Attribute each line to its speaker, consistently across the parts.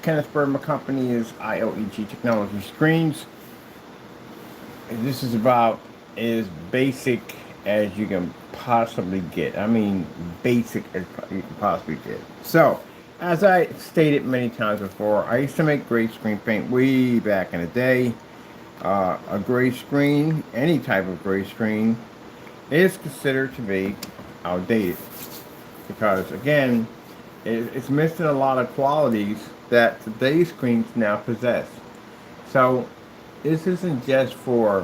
Speaker 1: Kenneth Bird. My company is IOEG Technology Screens. And this is about as basic as you can possibly get. I mean, basic as you can possibly get. So, as I stated many times before, I used to make gray screen paint way back in the day. A gray screen, any type of gray screen, is considered to be outdated because, again, it's missing a lot of qualities that today's screens now possess. So this isn't just for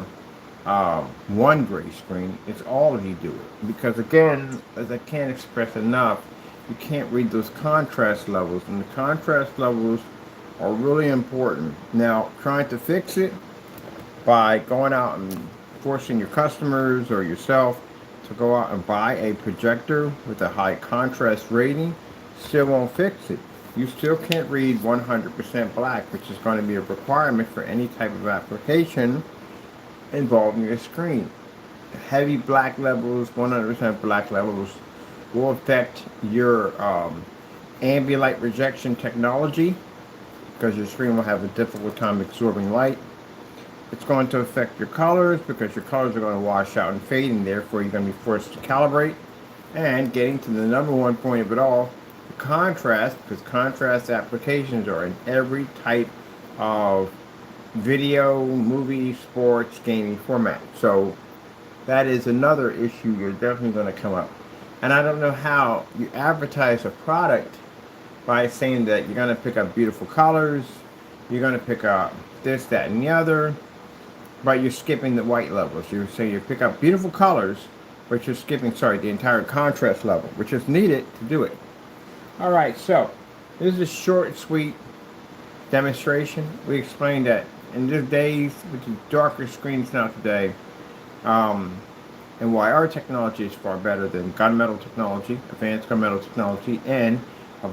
Speaker 1: one gray screen, it's all of you do it. Because again, as I can't express enough, you can't read those contrast levels, and the contrast levels are really important. Now, trying to fix it by going out and forcing your customers or yourself to go out and buy a projector with a high contrast rating still won't fix it. You still can't read 100% black, which is going to be a requirement for any type of application involving your screen. Heavy black levels, 100% black levels, will affect your ambient light rejection technology because your screen will have a difficult time absorbing light. It's going to affect your colors because your colors are going to wash out and fade, and therefore you're going to be forced to calibrate. And getting to the number one point of it all, the contrast, because contrast applications are in every type of video, movie, sports, gaming format. So that is another issue you're definitely going to come up. And I don't know how you advertise a product by saying that you're going to pick up beautiful colors, you're going to pick up this, that, and the other, but you're skipping the white levels. You say you pick up beautiful colors, but you're skipping, the entire contrast level, which is needed to do it. All right, so this is a short and sweet demonstration. We explained that in these days, with the darker screens now today, and why our technology is far better than gunmetal technology, advanced gunmetal technology, and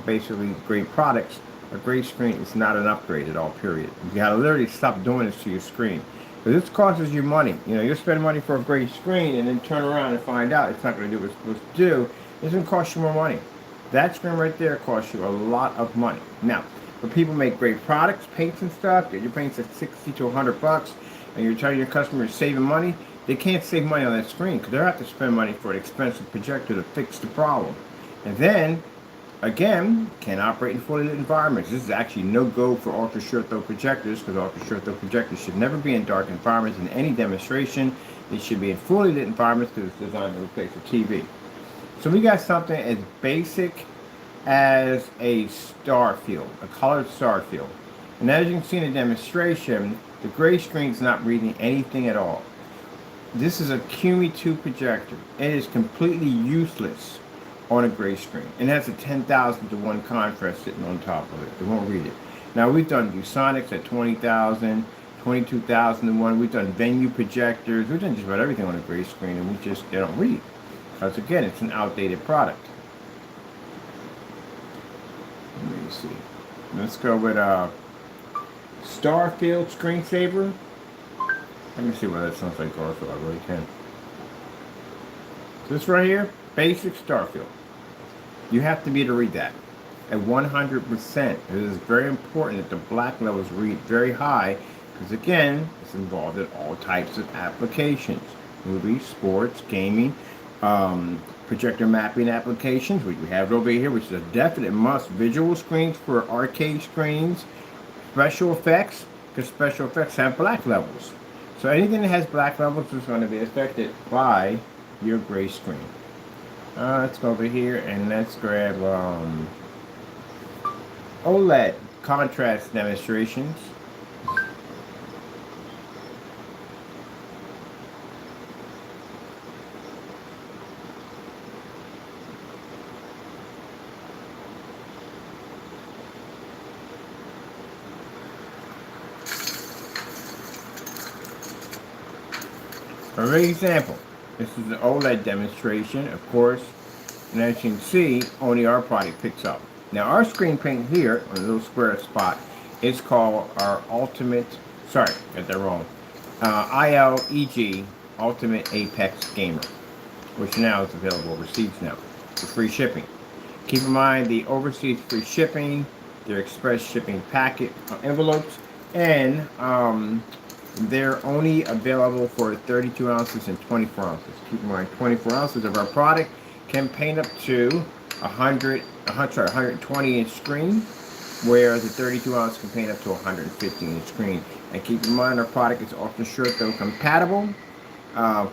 Speaker 1: basically great products. A gray screen is not an upgrade at all, period. You gotta literally stop doing this to your screen. Because this costs you money. You know, you'll spend money for a great screen and then turn around and find out it's not going to do what it's supposed to do. It's going to cost you more money. That screen right there costs you a lot of money. Now, when people make great products, paints and stuff, get your paints at 60 to 100 bucks, and you're telling your customers saving money, they can't save money on that screen because they have to spend money for an expensive projector to fix the problem. And then, again, can operate in fully lit environments. This is actually no-go for ultra short throw projectors because ultra short throw projectors should never be in dark environments in any demonstration. They should be in fully lit environments because it's designed to replace a TV. So we got something as basic as a star field, a colored star field. And as you can see in the demonstration, the gray screen is not reading anything at all. This is a QME 2 projector. It is completely useless on a gray screen, and that's a 10,000 to 1 contrast sitting on top of it. It won't read it. Now we've done ViewSonics at 20,000, 22,000 to 1. We've done venue projectors. We've done just about everything on a gray screen, and they don't read. Because again, it's an outdated product. Let me see. Let's go with Starfield Screensaver. Let me see what that sounds like, Garfield. I really can. This right here, basic Starfield. You have to be able to read that at 100%. It is very important that the black levels read very high because, again, it's involved in all types of applications. Movies, sports, gaming, projector mapping applications. We have it over here, which is a definite must. Visual screens for arcade screens. Special effects, because special effects have black levels. So anything that has black levels is going to be affected by your gray screen. Let's go over here and let's grab OLED contrast demonstrations. For example, this is an OLED demonstration, of course, and as you can see, only our product picks up. Now our screen paint here, on a little square spot, is called our Ultimate, got that wrong, ILEG Ultimate Apex Gamer, which now is available overseas now for free shipping. Keep in mind the overseas free shipping They're express shipping packet envelopes, and they're only available for 32 ounces and 24 ounces. Keep in mind, 24 ounces of our product can paint up to 120 inch screen, where the 32 ounce can paint up to 150 inch screen. And keep in mind, our product is Ultra Short Throw compatible,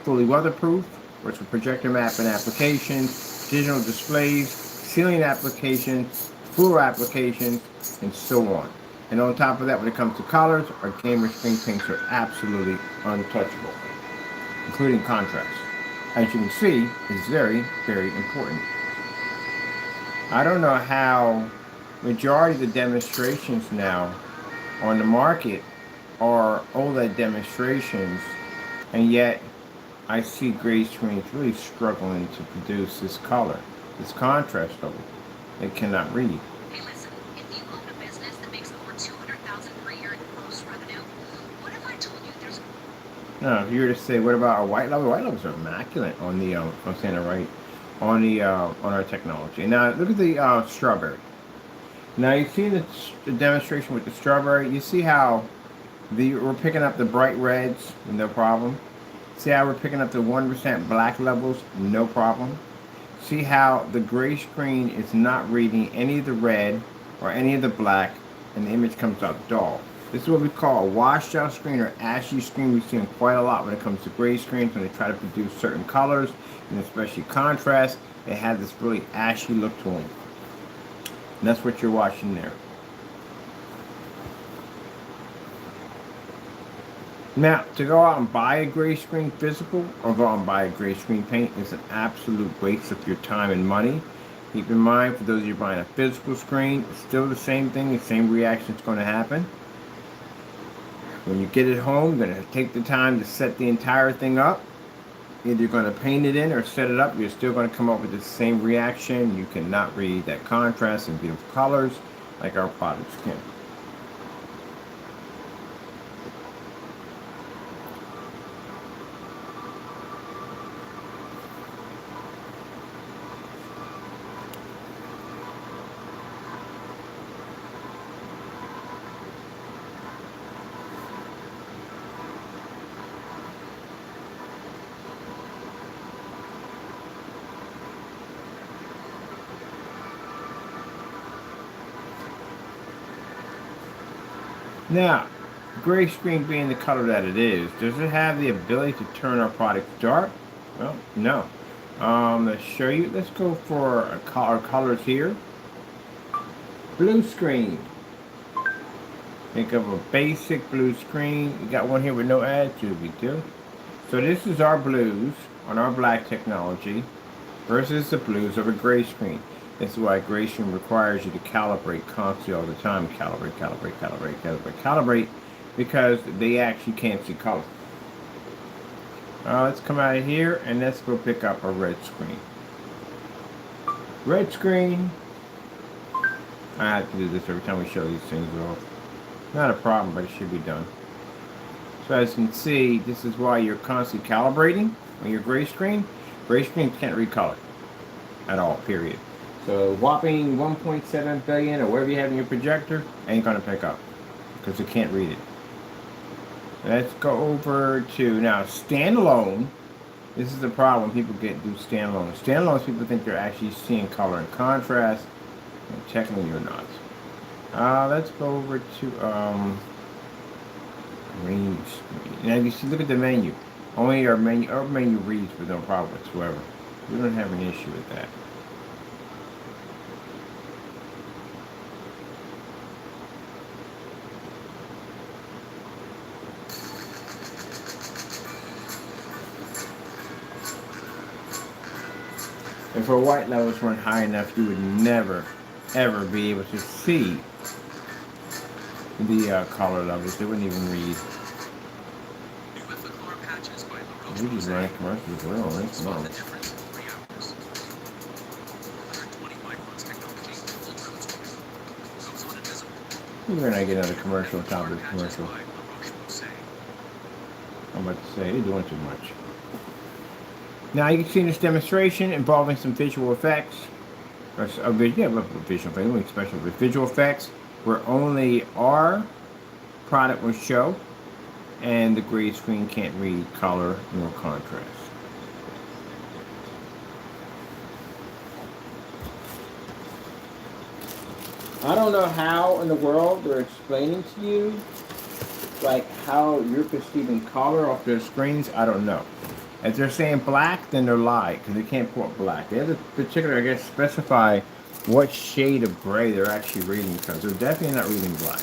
Speaker 1: fully weatherproof, works with projector mapping applications, digital displays, ceiling applications, floor applications, and so on. And on top of that, when it comes to colors, our gamer screen paints are absolutely untouchable, including contrast. As you can see, it's very, very important. I don't know how majority of the demonstrations now on the market are OLED demonstrations, and yet I see gray screens really struggling to produce this color, this contrast level. They cannot read.
Speaker 2: Hey, listen, if you own a business that makes over $200,000 per year in gross revenue, what if I told you there's...
Speaker 1: Now, if you were to say, what about our white levels are immaculate on the, I'm saying it right, on our technology. And now, look at the strawberry. Now, you see the demonstration with the strawberry. You see how we're picking up the bright reds, no problem. See how we're picking up the 1% black levels, no problem. See how the gray screen is not reading any of the red or any of the black, and the image comes out dull. This is what we call a washed out screen or ashy screen. We see them quite a lot when it comes to gray screens when they try to produce certain colors, and especially contrast. They have this really ashy look to them. And that's what you're watching there. Now, to go out and buy a gray screen physical or go out and buy a gray screen paint is an absolute waste of your time and money. Keep in mind, for those of you buying a physical screen, it's still the same thing, the same reaction is going to happen. When you get it home, you're going to take the time to set the entire thing up. Either you're going to paint it in or set it up, you're still going to come up with the same reaction. You cannot read that contrast and beautiful colors like our products can. Now, gray screen being the color that it is, does it have the ability to turn our product dark? Well, no. Let's show you. Let's go for our colors here. Blue screen. Think of a basic blue screen. You got one here with no attitude, we do. So this is our blues on our black technology versus the blues of a gray screen. This is why gray screen requires you to calibrate constantly all the time. Calibrate, because they actually can't see color. Let's come out of here and let's go pick up a red screen. Red screen. I have to do this every time we show these things off. Not a problem, but it should be done. So as you can see, this is why you're constantly calibrating on your gray screen. Gray screens can't read color at all, period. So whopping 1.7 billion or whatever you have in your projector ain't gonna pick up because it can't read it. Let's go over to now standalone. This is the problem people do standalone. Standalones, people think they're actually seeing color and contrast, and technically you're not. Let's go over to green screen. Now you see, look at the menu. Only our menu reads with no problem whatsoever. We don't have an issue with that. If our white levels weren't high enough, you would never, ever be able to see the color levels. They wouldn't even read. We just ran commercials as well, right? Come on. We're gonna get another commercial on top of this commercial. I'm about to say, you're doing too much. Now you can see in this demonstration involving some visual effects. Visual effects, special with visual effects. where only our product will show, and the gray screen can't read color nor contrast. I don't know how in the world they're explaining to you, like how you're perceiving color off their screens. I don't know. If they're saying black, then they're lying because they can't pull up black. They have to particular, I guess, specify what shade of gray they're actually reading because they're definitely not reading black.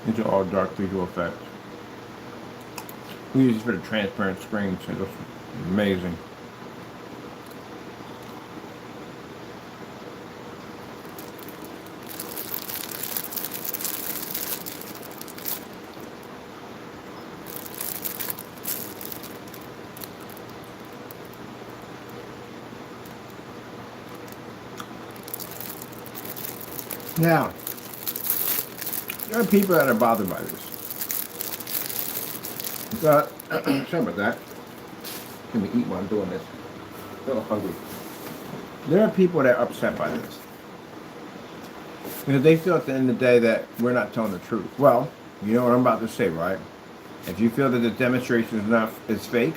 Speaker 1: These are all dark visual effects. We use this for the transparent screen, so it looks amazing. Now, there are people that are bothered by this. But, sorry about that. Let me eat while I'm doing this. I'm a little hungry. There are people that are upset by this. Because they feel at the end of the day that we're not telling the truth. Well, you know what I'm about to say, right? If you feel that the demonstration is fake,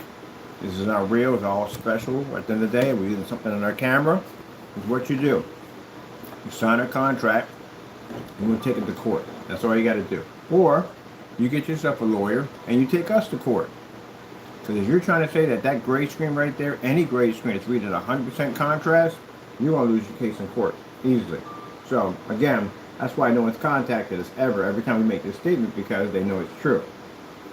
Speaker 1: this is not real, it's all special, at the end of the day, we're using something on our camera, is what you do. You sign a contract, and we'll take it to court. That's all you got to do. Or, you get yourself a lawyer, and you take us to court. Because if you're trying to say that that gray screen right there, any gray screen is reading 100% contrast, you're going to lose your case in court, easily. So, again, that's why no one's contacted us ever, every time we make this statement, because they know it's true.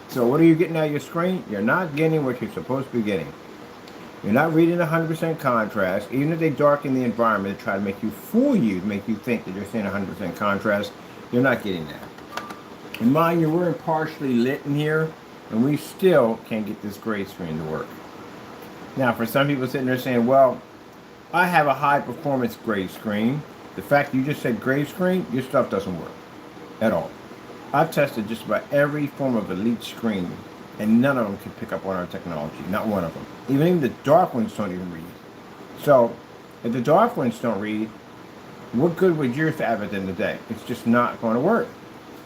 Speaker 1: So what are you getting out of your screen? You're not getting what you're supposed to be getting. You're not reading 100% contrast. Even if they darken the environment to try to make you fool you, to make you think that you're seeing 100% contrast, you're not getting that. And mind you, we're partially lit in here, and we still can't get this gray screen to work. Now, for some people sitting there saying, well, I have a high performance gray screen. The fact you just said gray screen, your stuff doesn't work at all. I've tested just about every form of elite screen, and none of them can pick up on our technology. Not one of them. Even the dark ones don't even read. So, if the dark ones don't read, what good would yours have at the end of the day? It's just not going to work.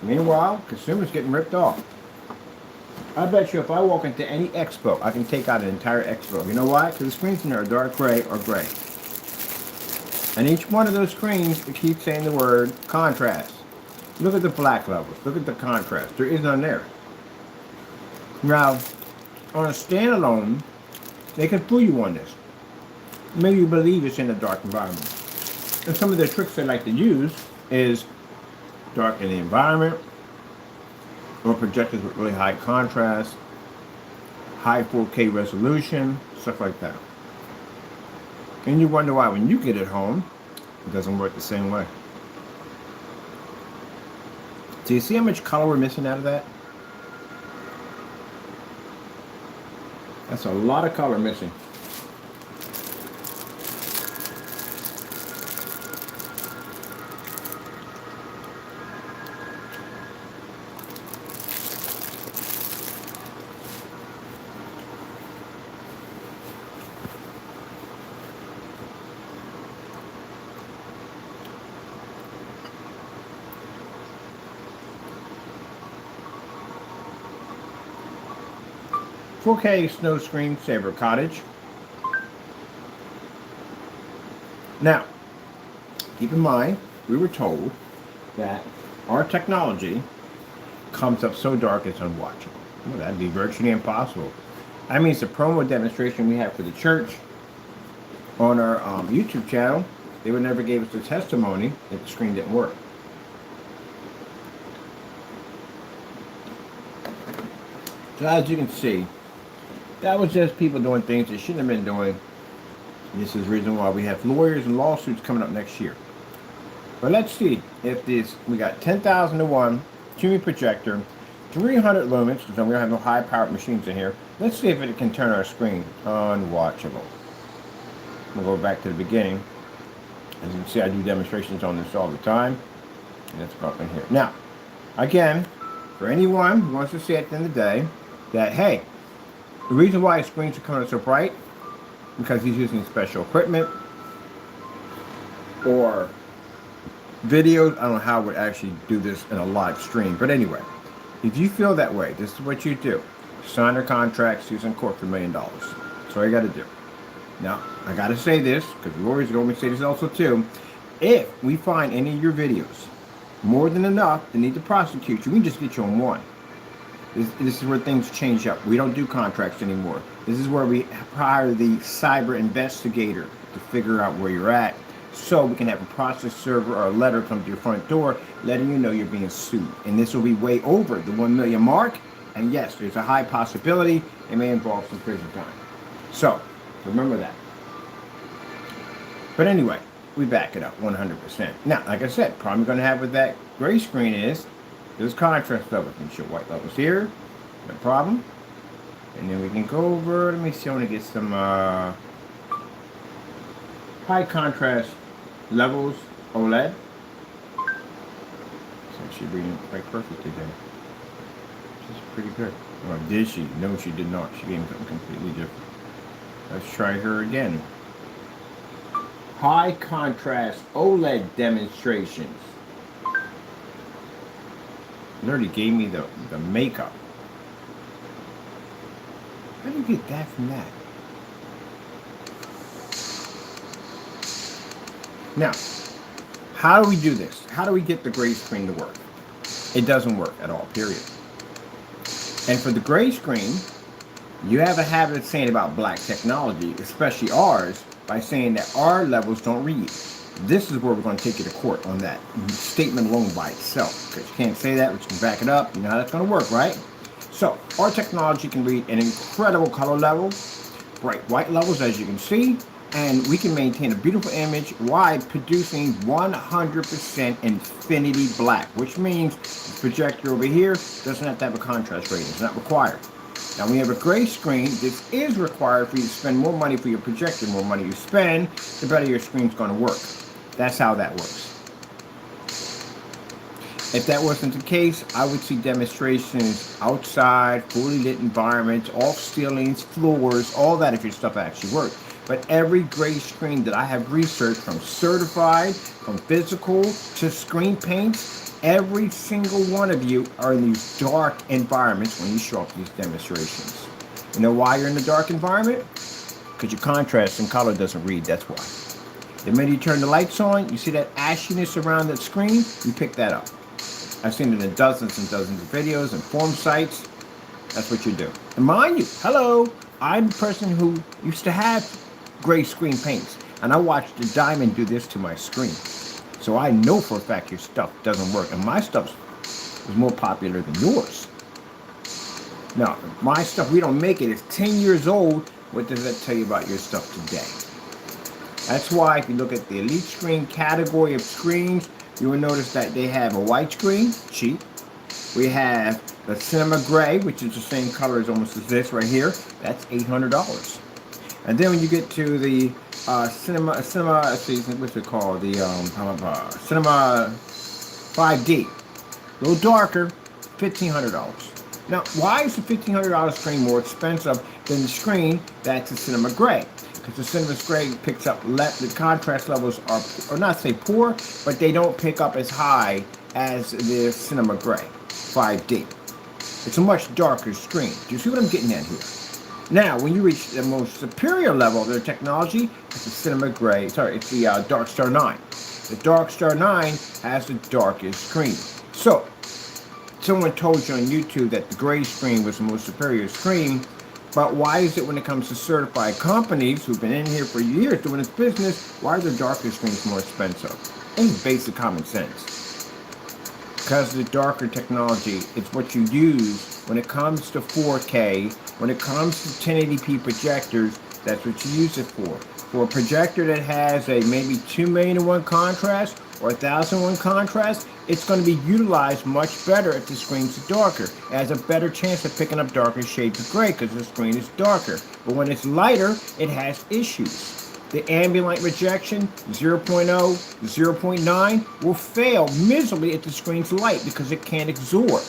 Speaker 1: Meanwhile, consumers getting ripped off. I bet you if I walk into any expo, I can take out an entire expo. You know why? Because the screens in there are dark gray or gray. And each one of those screens, it keeps saying the word contrast. Look at the black levels. Look at the contrast. There is none there. Now, on a standalone, they can fool you on this. Maybe you believe it's in a dark environment. And some of the tricks they like to use is darken the environment, or projectors with really high contrast, high 4K resolution, stuff like that. And you wonder why when you get it home, it doesn't work the same way. Do you see how much color we're missing out of that? That's a lot of color missing. "4K Snow Screen Saver Cottage." Now, keep in mind, we were told that our technology comes up so dark it's unwatchable. Well, that'd be virtually impossible. I mean, it's a promo demonstration we have for the church on our YouTube channel. They would never give us the testimony that the screen didn't work. So as you can see, that was just people doing things they shouldn't have been doing. This is the reason why we have lawyers and lawsuits coming up next year. But let's see if this, we got 10,000 to 1, Cumi projector, 300 lumens, because we don't have no high powered machines in here. Let's see if it can turn our screen unwatchable. We'll go back to the beginning. As you can see, I do demonstrations on this all the time. And let's go up in here. Now, again, for anyone who wants to see at the end of the day, that, hey, the reason why screens are coming out so bright, because he's using special equipment, or videos. I don't know how I would actually do this in a live stream. But anyway, if you feel that way, this is what you do. Sign your contracts, using court for $1 million. That's all you got to do. Now, I got to say this, because we always go and say this also too. If we find any of your videos more than enough to need to prosecute you, we can just get you on one. This is where things change up. We don't do contracts anymore. This is where we hire the cyber investigator to figure out where you're at, so we can have a process server or a letter come to your front door letting you know you're being sued. And this will be way over the 1 million mark. And yes, there's a high possibility it may involve some prison time. So remember that. But anyway, we back it up 100%. Now, like I said, problem you're going to have with that gray screen is there's contrast levels. You can show white levels here, no problem. And then we can go over, let me see, I want to get some high contrast levels OLED. So she's reading quite perfectly there. She's pretty good. Or did she? No, she did not. She gave me something completely different. Let's try her again. High contrast OLED demonstrations. Literally gave me the makeup. How do you get that from that? Now, how do we do this? How do we get the gray screen to work? It doesn't work at all, period. And for the gray screen, you have a habit of saying about black technology, especially ours, by saying that our levels don't read. This is where we're going to take you to court on that statement alone by itself. Because you can't say that, but you can back it up. You know how that's going to work, right? So, our technology can read an incredible color level, bright white levels, as you can see, and we can maintain a beautiful image while producing 100% infinity black, which means the projector over here doesn't have to have a contrast rating. It's not required. Now, when you have a gray screen, this is required for you to spend more money for your projector. The more money you spend, the better your screen's going to work. That's how that works. If that wasn't the case, I would see demonstrations outside, fully lit environments, off ceilings, floors, all that if your stuff actually worked. But every gray screen that I have researched, from certified, from physical to screen paints, every single one of you are in these dark environments when you show up these demonstrations. You know why you're in the dark environment? Because your contrast and color doesn't read, that's why. The minute you turn the lights on, you see that ashiness around that screen, you pick that up. I've seen it in dozens and dozens of videos and forum sites. That's what you do. And mind you, hello, I'm the person who used to have gray screen paints, and I watched the Diamond do this to my screen. So I know for a fact your stuff doesn't work, and my stuff is more popular than yours. Now, my stuff, we don't make it. It's 10 years old. What does that tell you about your stuff today? That's why if you look at the Elite Screen category of screens, you will notice that they have a white screen, cheap. We have the Cinema Gray, which is the same color as almost as this right here. That's $800. And then when you get to the cinema, let's see, what's it called? The Cinema 5D, a little darker, $1,500. Now, why is the $1,500 screen more expensive than the screen that's a Cinema Gray? Because the Cinema Gray picks up the contrast levels are, or not say poor, but they don't pick up as high as the Cinema Gray 5D. It's a much darker screen. Do you see what I'm getting at here? Now, when you reach the most superior level of their technology, it's the Cinema Gray, it's the Dark Star 9. The Dark Star 9 has the darkest screen. So, someone told you on YouTube that the gray screen was the most superior screen, but why is it when it comes to certified companies who've been in here for years doing this business, why are the darker screens more expensive? It's basic common sense. Because the darker technology is what you use when it comes to 4K, when it comes to 1080p projectors, that's what you use it for. For a projector that has a maybe 2 million to 1 contrast, or 1001 contrast, it's going to be utilized much better if the screen's darker. It has a better chance of picking up darker shades of gray because the screen is darker. But when it's lighter, it has issues. The ambient light rejection, 0.0, 0.9, will fail miserably if the screen's light because it can't absorb.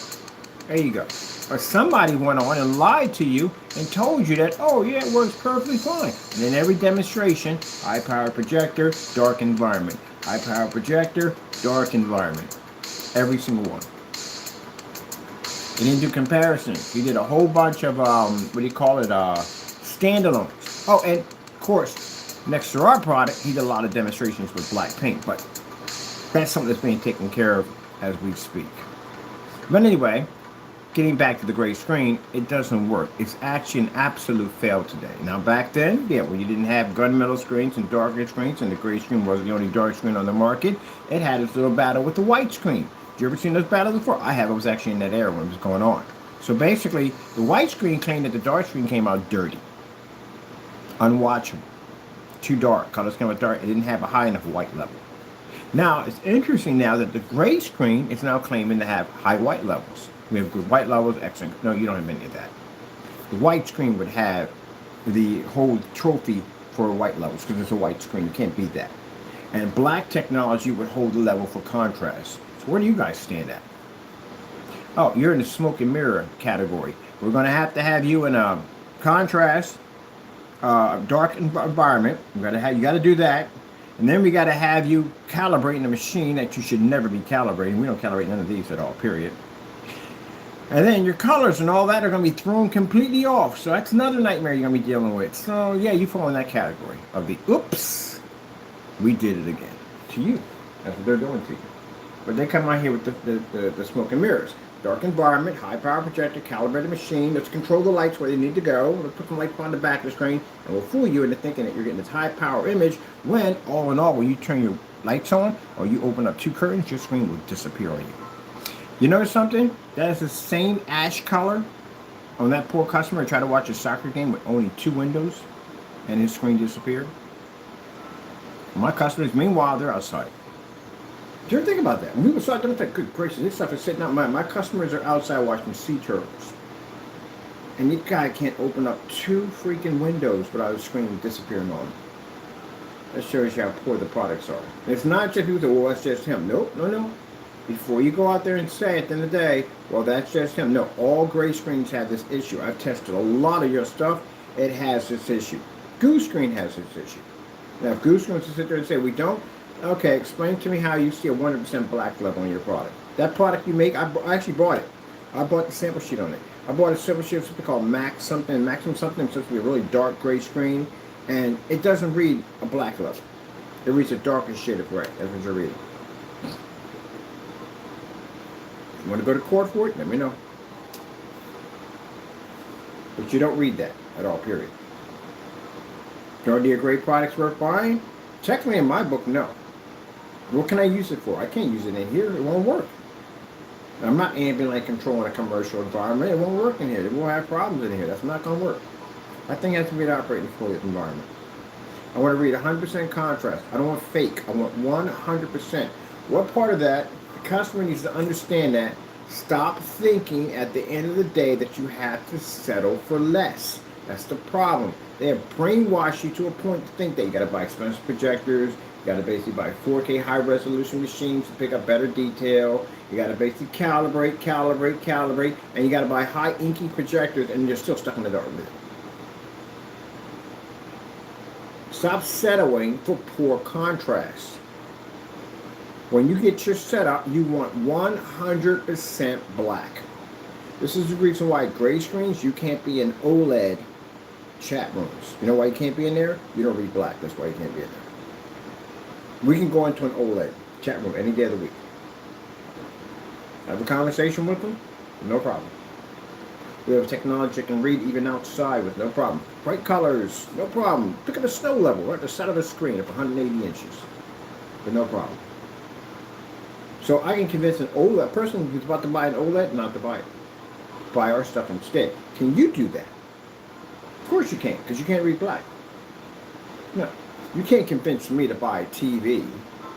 Speaker 1: There you go. Or somebody went on and lied to you and told you that, oh yeah, it works perfectly fine. And in every demonstration, high power projector, dark environment. High power projector, dark environment. Every single one. He didn't do comparisons. He did a whole bunch of, what do you call it, standalones. Oh, and of course, next to our product, he did a lot of demonstrations with black paint, but that's something that's being taken care of as we speak. But anyway, getting back to the gray screen, it doesn't work. It's actually an absolute fail today. Now back then, yeah, when you didn't have gunmetal screens and darker screens, and the gray screen was the only dark screen on the market, it had its little battle with the white screen. Did you ever see those battles before? I have. I was actually in that era when it was going on. So basically, the white screen claimed that the dark screen came out dirty, unwatchable, too dark. Colors came out dark. It didn't have a high enough white level. Now, it's interesting now that the gray screen is now claiming to have high white levels. We have good white levels, excellent. No, you don't have any of that. The white screen would have the whole trophy for white levels because it's a white screen. You can't beat that. And black technology would hold the level for contrast. So where do you guys stand at? Oh, you're in the smoke and mirror category. We're going to have you in a contrast, dark environment. You got to do that. And then we got to have you calibrating a machine that you should never be calibrating. We don't calibrate none of these at all, period. And then your colors and all that are going to be thrown completely off. So that's another nightmare you're going to be dealing with. So yeah, you fall in that category of the oops, we did it again to you. That's what they're doing to you. But they come out here with the smoke and mirrors. Dark environment, high power projector, calibrated machine. Let's control the lights where they need to go. Let's put some lights on the back of the screen and we'll fool you into thinking that you're getting this high power image when all in all, when you turn your lights on or you open up 2 curtains, your screen will disappear on you. You notice something? That is the same ash color on that poor customer who tried to watch a soccer game with only 2 windows and his screen disappeared. My customers, meanwhile, they're outside. Do you ever think about that? When we would start doing that, good gracious, this stuff is sitting out. My customers are outside watching sea turtles. And this guy can't open up 2 freaking windows without his screen disappearing on him. That shows you how poor the products are. And it's not just people say, well, that's just him. Nope, no. Before you go out there and say at the end of the day, well, that's just him. No, all gray screens have this issue. I've tested a lot of your stuff. It has this issue. Goose Screen has this issue. Now, if Goose Screen wants to sit there and say, we don't, okay, explain to me how you see a 100% black level on your product. That product you make, I actually bought it. I bought the sample sheet on it. I bought a sample sheet of something called Maximum something. It's supposed to be a really dark gray screen. And it doesn't read a black level. It reads a darker shade of gray. That's what you're reading. If you want to go to court for it, let me know. But you don't read that at all, period. Are your great products worth buying? Technically, in my book, no. What can I use it for? I can't use it in here. It won't work. I'm not ambient light controlling a commercial environment. It won't work in here. It won't have problems in here. That's not going to work. I think it has to be an operating fully environment. I want to read 100% contrast. I don't want fake. I want 100%. What part of that, the customer needs to understand that. Stop thinking at the end of the day that you have to settle for less. That's the problem. They have brainwashed you to a point to think that you got to buy expensive projectors. You got to basically buy 4K high resolution machines to pick up better detail. You got to basically calibrate, and you got to buy high inky projectors, and you're still stuck in the dark with it. Stop settling for poor contrast. When you get your setup, you want 100% black. This is the reason why gray screens, you can't be in OLED chat rooms. You know why you can't be in there? You don't read black. That's why you can't be in there. We can go into an OLED chat room any day of the week. Have a conversation with them? No problem. We have technology that can read even outside with no problem. Bright colors, no problem. Look at the snow level right at the side of the screen of 180 inches. But no problem. So I can convince an OLED person who's about to buy an OLED not to buy it. Buy our stuff instead. Can you do that? Of course you can't, because you can't read black. No. You can't convince me to buy a TV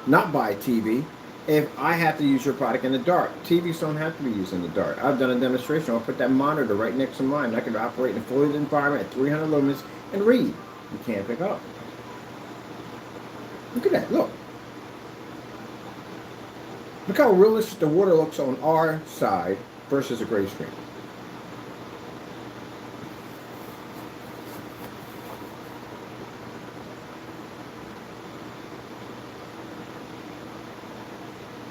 Speaker 1: not buy a TV if I have to use your product in the dark. TVs don't have to be used in the dark. I've done a demonstration. I'll put that monitor right next to mine. I can operate in a fully lit environment at 300 lumens and read. You can't pick up. Look at that. Look. Look how realistic the water looks on our side versus a gray screen.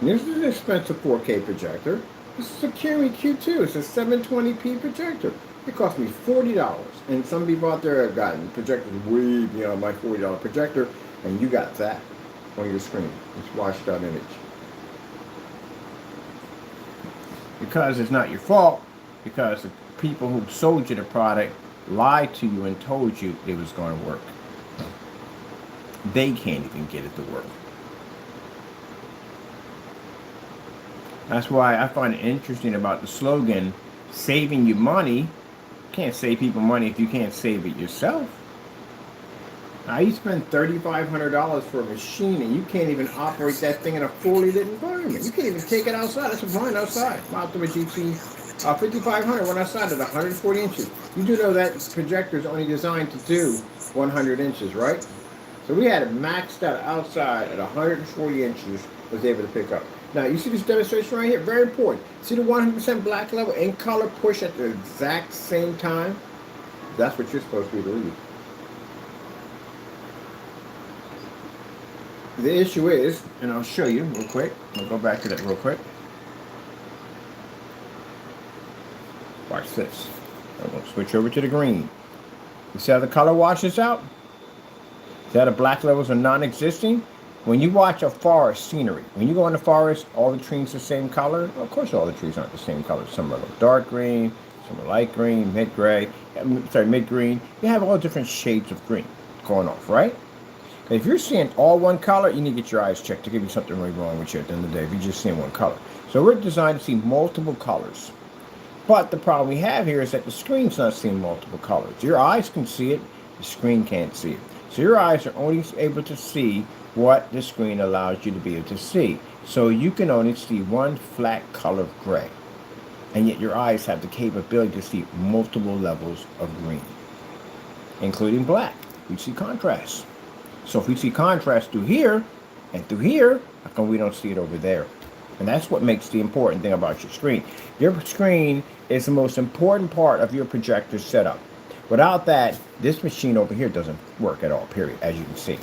Speaker 1: And this is an expensive 4K projector. This is a Q2. It's a 720p projector. It cost me $40. And some people out there have gotten projectors way beyond my $40 projector, and you got that on your screen. It's washed out image. Because it's not your fault, because the people who sold you the product lied to you and told you it was going to work. They can't even get it to work. That's why I find it interesting about the slogan, saving you money. You can't save people money if you can't save it yourself. Now you spend $3,500 for a machine and you can't even operate that thing in a fully lit environment. You can't even take it outside. That's what's mine outside. My Optima GT 5500 went outside at 140 inches. You do know that projector is only designed to do 100 inches, right? So we had it maxed out outside at 140 inches, was able to pick up. Now you see this demonstration right here? Very important. See the 100% black level and color push at the exact same time? That's what you're supposed to be to read. The issue is, and I'll show you real quick. I'll go back to that real quick. Watch this. I'm going to switch over to the green. You see how the color washes out? See how the black levels are non-existing? When you watch a forest scenery, when you go in the forest, all the trees the same color? Of course all the trees aren't the same color. Some are dark green, some are light green, mid-gray, mid-green. You have all different shades of green going off, right? If you're seeing all one color, you need to get your eyes checked to give you something really wrong with you at the end of the day if you're just seeing one color. So we're designed to see multiple colors. But the problem we have here is that the screen's not seeing multiple colors. Your eyes can see it, the screen can't see it. So your eyes are only able to see what the screen allows you to be able to see. So you can only see one flat color of gray. And yet your eyes have the capability to see multiple levels of green, including black. We see contrast. So if we see contrast through here and through here, how come we don't see it over there? And that's what makes the important thing about your screen. Your screen is the most important part of your projector setup. Without that, this machine over here doesn't work at all, period, as you can see.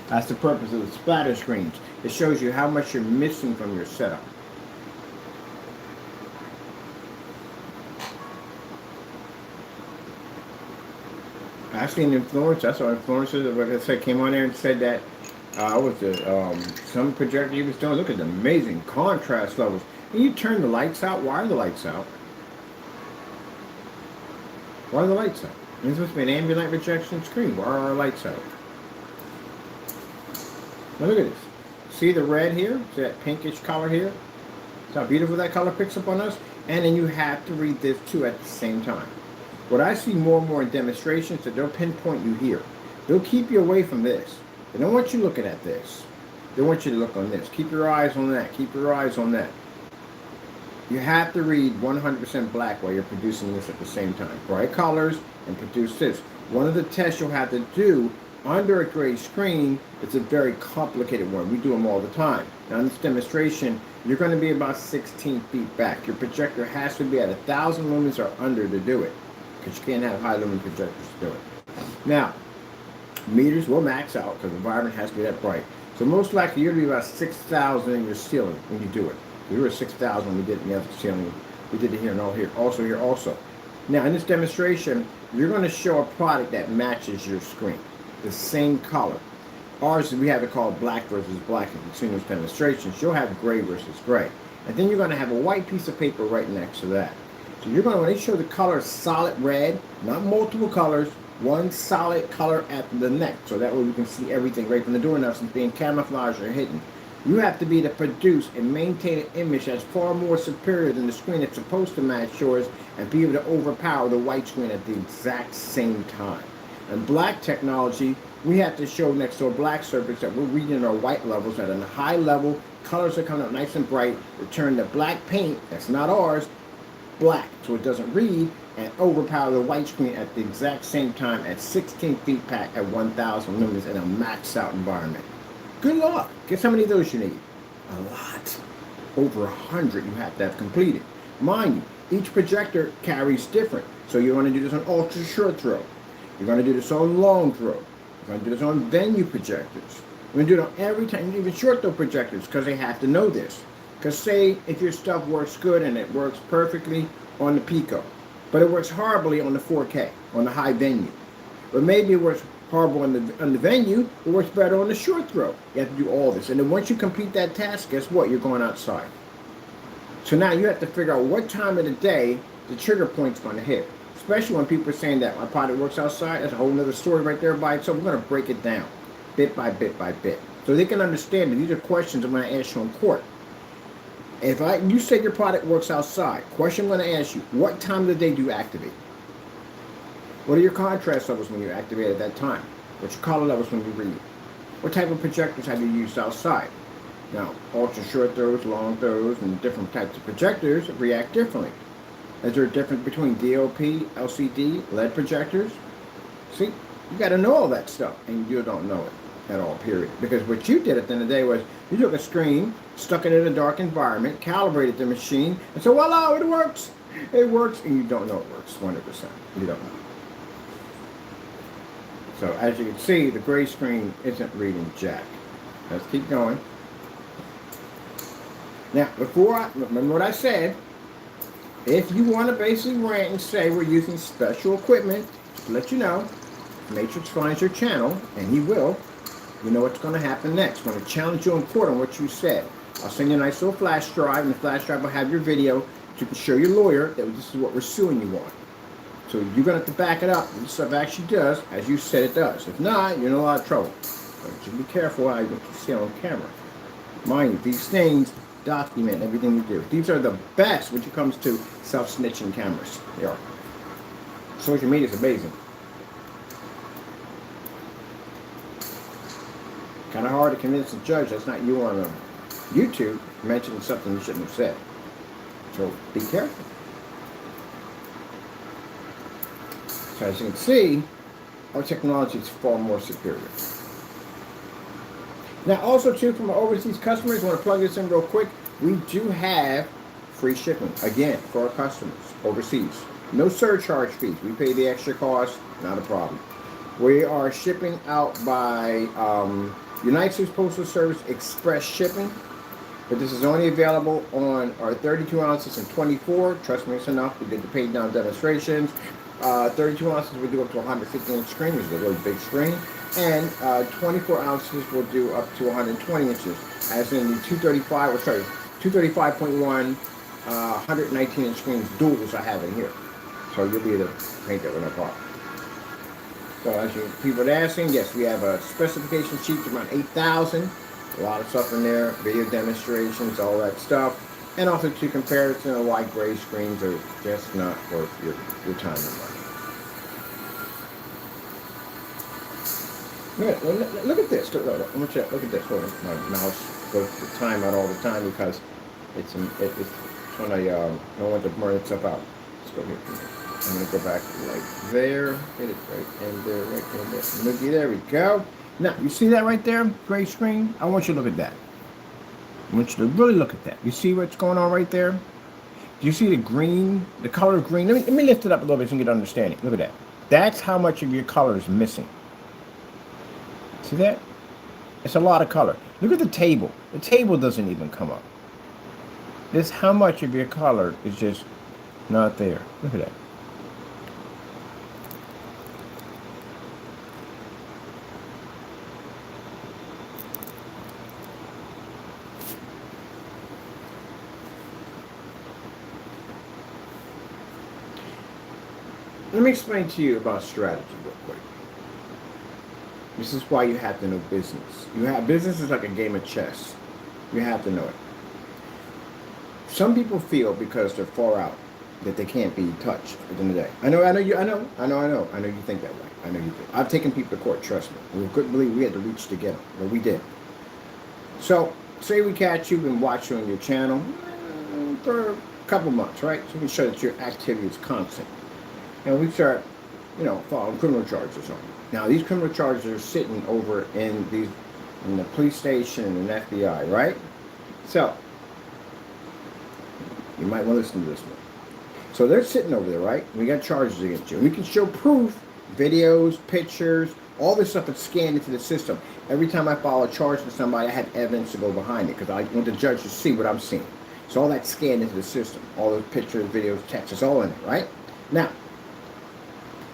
Speaker 1: That's the purpose of the splatter screens. It shows you how much you're missing from your setup. Actually, an influencer, that's what influencers, like I said, came on there and said that some projector he was doing. Look at the amazing contrast levels. And you turn the lights out. Why are the lights out? Why are the lights out? It's supposed to be an ambient light projection screen. Why are our lights out? Now look at this. See the red here? See that pinkish color here? See how beautiful that color picks up on us? And then you have to read this too at the same time. What I see more and more in demonstrations, that they'll pinpoint you here. They'll keep you away from this. They don't want you looking at this. They want you to look on this. Keep your eyes on that. Keep your eyes on that. You have to read 100% black while you're producing this at the same time. Bright colors and produce this. One of the tests you'll have to do under a gray screen, it's a very complicated one. We do them all the time. Now in this demonstration, you're going to be about 16 feet back. Your projector has to be at 1,000 lumens or under to do it, because you can't have high lumen projectors to do it. Now, meters will max out because the environment has to be that bright. So most likely you're going to be about 6,000 in your ceiling when you do it. We were at 6,000 when we did it in the other ceiling. We did it here and all here, also. Now in this demonstration, you're going to show a product that matches your screen, the same color. Ours, we have it called black versus black. If you've seen those demonstrations, you'll have gray versus gray. And then you're going to have a white piece of paper right next to that. So you're going to, when they show the color solid red, not multiple colors, one solid color at the neck. So that way we can see everything right from the door now, since being camouflaged or hidden. You have to be to produce and maintain an image that's far more superior than the screen that's supposed to match yours, and be able to overpower the white screen at the exact same time. And black technology we have to show next to a black surface that we're reading our white levels at a high level. Colors are coming up nice and bright. Return the black paint, that's not ours, black, so it doesn't read, and overpower the white screen at the exact same time at 16 feet back at 1,000 lumens in a maxed out environment. Good luck. Guess how many of those you need? A lot. Over 100 you have to have completed. Mind you, each projector carries different. So you're going to do this on ultra short throw. You're going to do this on long throw. You're going to do this on venue projectors. You're going to do it on every time, even short throw projectors, because they have to know this. Because say if your stuff works good and it works perfectly on the Pico, but it works horribly on the 4K, on the high venue. But maybe it works horrible on the venue, it works better on the short throw. You have to do all this. And then once you complete that task, guess what? You're going outside. So now you have to figure out what time of the day the trigger point's going to hit. Especially when people are saying that my product works outside. That's a whole other story right there by itself. We're going to break it down bit by bit by bit. So they can understand that these are questions I'm going to ask you in court. If you say your product works outside, question I'm going to ask you, what time of the day do you activate? What are your contrast levels when you activate at that time? What's your color levels when you read? What type of projectors have you used outside? Now, ultra short throws, long throws, and different types of projectors react differently. Is there a difference between DOP, LCD, LED projectors? See, you got to know all that stuff, and you don't know it at all, period. Because what you did at the end of the day was you took a screen, stuck it in a dark environment, calibrated the machine, and so voila, it works. It works, and you don't know it works 100%. You don't know. So as you can see, the gray screen isn't reading jack. Let's keep going. Now, remember what I said, if you want to basically rant and say we're using special equipment, just let you know, Matrix finds your channel, and he will, you know what's going to happen next. I'm going to challenge you in court on what you said. I'll send you a nice little flash drive, and the flash drive will have your video, so you can show your lawyer that this is what we're suing you on. So you're going to have to back it up. This stuff actually does, as you said it does. If not, you're in a lot of trouble. So just be careful how you see on camera. Mind you, these things document everything you do. These are the best when it comes to self-snitching cameras. They are. Social media is amazing. Kind of hard to convince the judge that's not you on YouTube mentioning something you shouldn't have said. So be careful. So as you can see, our technology is far more superior. Now also too, from our overseas customers, I want to plug this in real quick. We do have free shipping, again, for our customers overseas. No surcharge fees. We pay the extra cost, not a problem. We are shipping out by United States Postal Service Express shipping. But this is only available on our 32 ounces and 24. Trust me, it's enough. We did the paint down demonstrations. 32 ounces will do up to 150 inch screen, which is a really big screen. And 24 ounces will do up to 120 inches. As in the 235.1, 119 inch screens duals I have in here. So you'll be able to paint that with no problem. So as people are asking, yes, we have a specification sheet around 8,000. A lot of stuff in there, video demonstrations, all that stuff. And also to comparison of why gray screens are just not worth your time and money. Look at this. Look at this. Hold on. My mouse goes to timeout all the time because it's when I don't want to burn itself out. Let's go here. I'm going to go back right there. Hit it right in there, right in there. Looky, there we go. Now, you see that right there? Gray screen? I want you to look at that. I want you to really look at that. You see what's going on right there? Do you see the green, the color of green? Let me lift it up a little bit so you can get an understanding. Look at that. That's how much of your color is missing. See that? It's a lot of color. Look at the table. The table doesn't even come up. This how much of your color is just not there. Look at that. Let me explain to you about strategy real quick. This is why you have to know business. Business is like a game of chess. You have to know it. Some people feel because they're far out
Speaker 3: that they can't be touched at the end of the day. I know you think that way. I know you do. I've taken people to court, trust me. We couldn't believe we had to reach to get them. Well, we did. So, say we catch you and watch you on your channel for a couple months, right? So we can show that your activity is constant. And we start, filing criminal charges on you. Now, these criminal charges are sitting over in the police station and the FBI, right? So, you might want to listen to this one. So they're sitting over there, right? We got charges against you. And we can show proof, videos, pictures, all this stuff is scanned into the system. Every time I file a charge with somebody, I have evidence to go behind it because I want the judge to see what I'm seeing. So all that's scanned into the system. All those pictures, videos, texts, it's all in it, right? Now,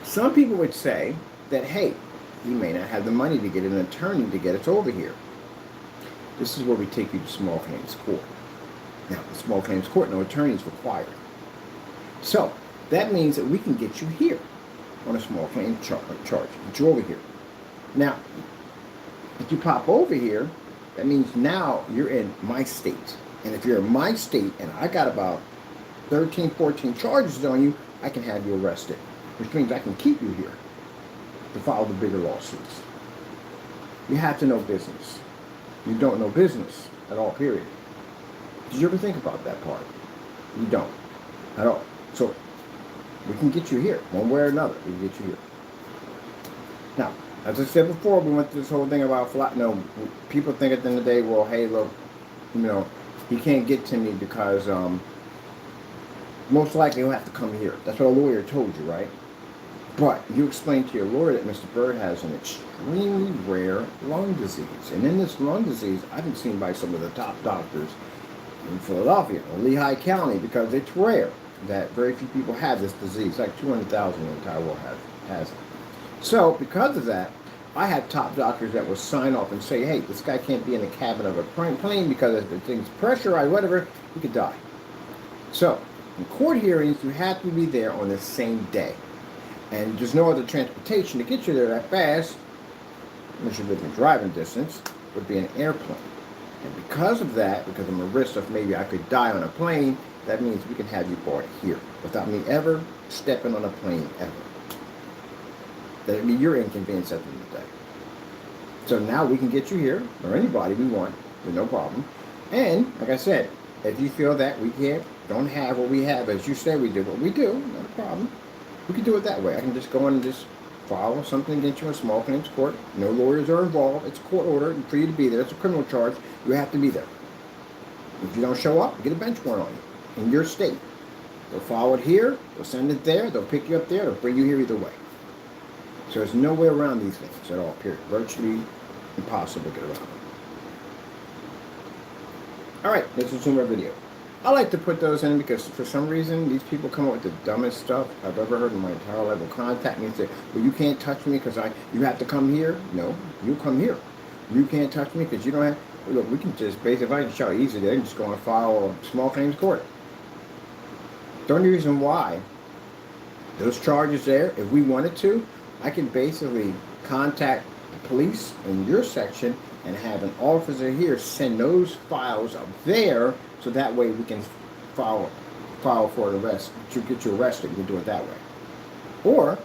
Speaker 3: some people would say that, hey, he may not have the money to get an attorney to get us over here. This is where we take you to small claims court. Now, the small claims court, no attorney is required. So, that means that we can get you here on a small claim charge. Get you over here. Now, if you pop over here, that means now you're in my state. And if you're in my state and I got about 13, 14 charges on you, I can have you arrested. Which means I can keep you here to file the bigger lawsuits. You have to know business. You don't know business at all, period. Did you ever think about that part? You don't at all. So we can get you here, one way or another. We can get you here. Now, as I said before, we went through this whole thing about people think at the end of the day, well, hey, look, he can't get to me because most likely he'll have to come here. That's what a lawyer told you, right? But you explained to your lawyer that Mr. Bird has an extremely rare lung disease. And in this lung disease, I've been seen by some of the top doctors in Philadelphia or Lehigh County because it's rare that very few people have this disease. Like 200,000 in the entire world has it. So because of that, I had top doctors that will sign off and say, hey, this guy can't be in the cabin of a plane because if the thing's pressurized, whatever, he could die. So in court hearings, you have to be there on the same day. And there's no other transportation to get you there that fast, unless you live in driving distance, would be an airplane. And because of that, because I'm a risk of maybe I could die on a plane, that means we can have you brought here without me ever stepping on a plane ever. That would be your inconvenience at the end of the day. So now we can get you here, or anybody we want, with no problem. And, like I said, if you feel that we don't have what we have, as you say we do, what we do, not a problem. We can do it that way. I can just go in and just file something against you in a small claims court. No lawyers are involved. It's a court order for you to be there. It's a criminal charge. You have to be there. If you don't show up, get a bench warrant on you in your state. They'll file it here. They'll send it there. They'll pick you up there. They'll bring you here either way. So there's no way around these things at all, period. Virtually impossible to get around them. All right, let's resume our video. I like to put those in because for some reason, these people come up with the dumbest stuff I've ever heard in my entire life. Will contact me and say, well, you can't touch me because you have to come here. No, you come here. You can't touch me because you don't have, look, we can just, basically, if I can show you easily, they can just go and file a small claims court. The only reason why those charges there, if we wanted to, I can basically contact the police in your section and have an officer here send those files up there so that way we can file for an arrest, to get you arrested. We can do it that way. Or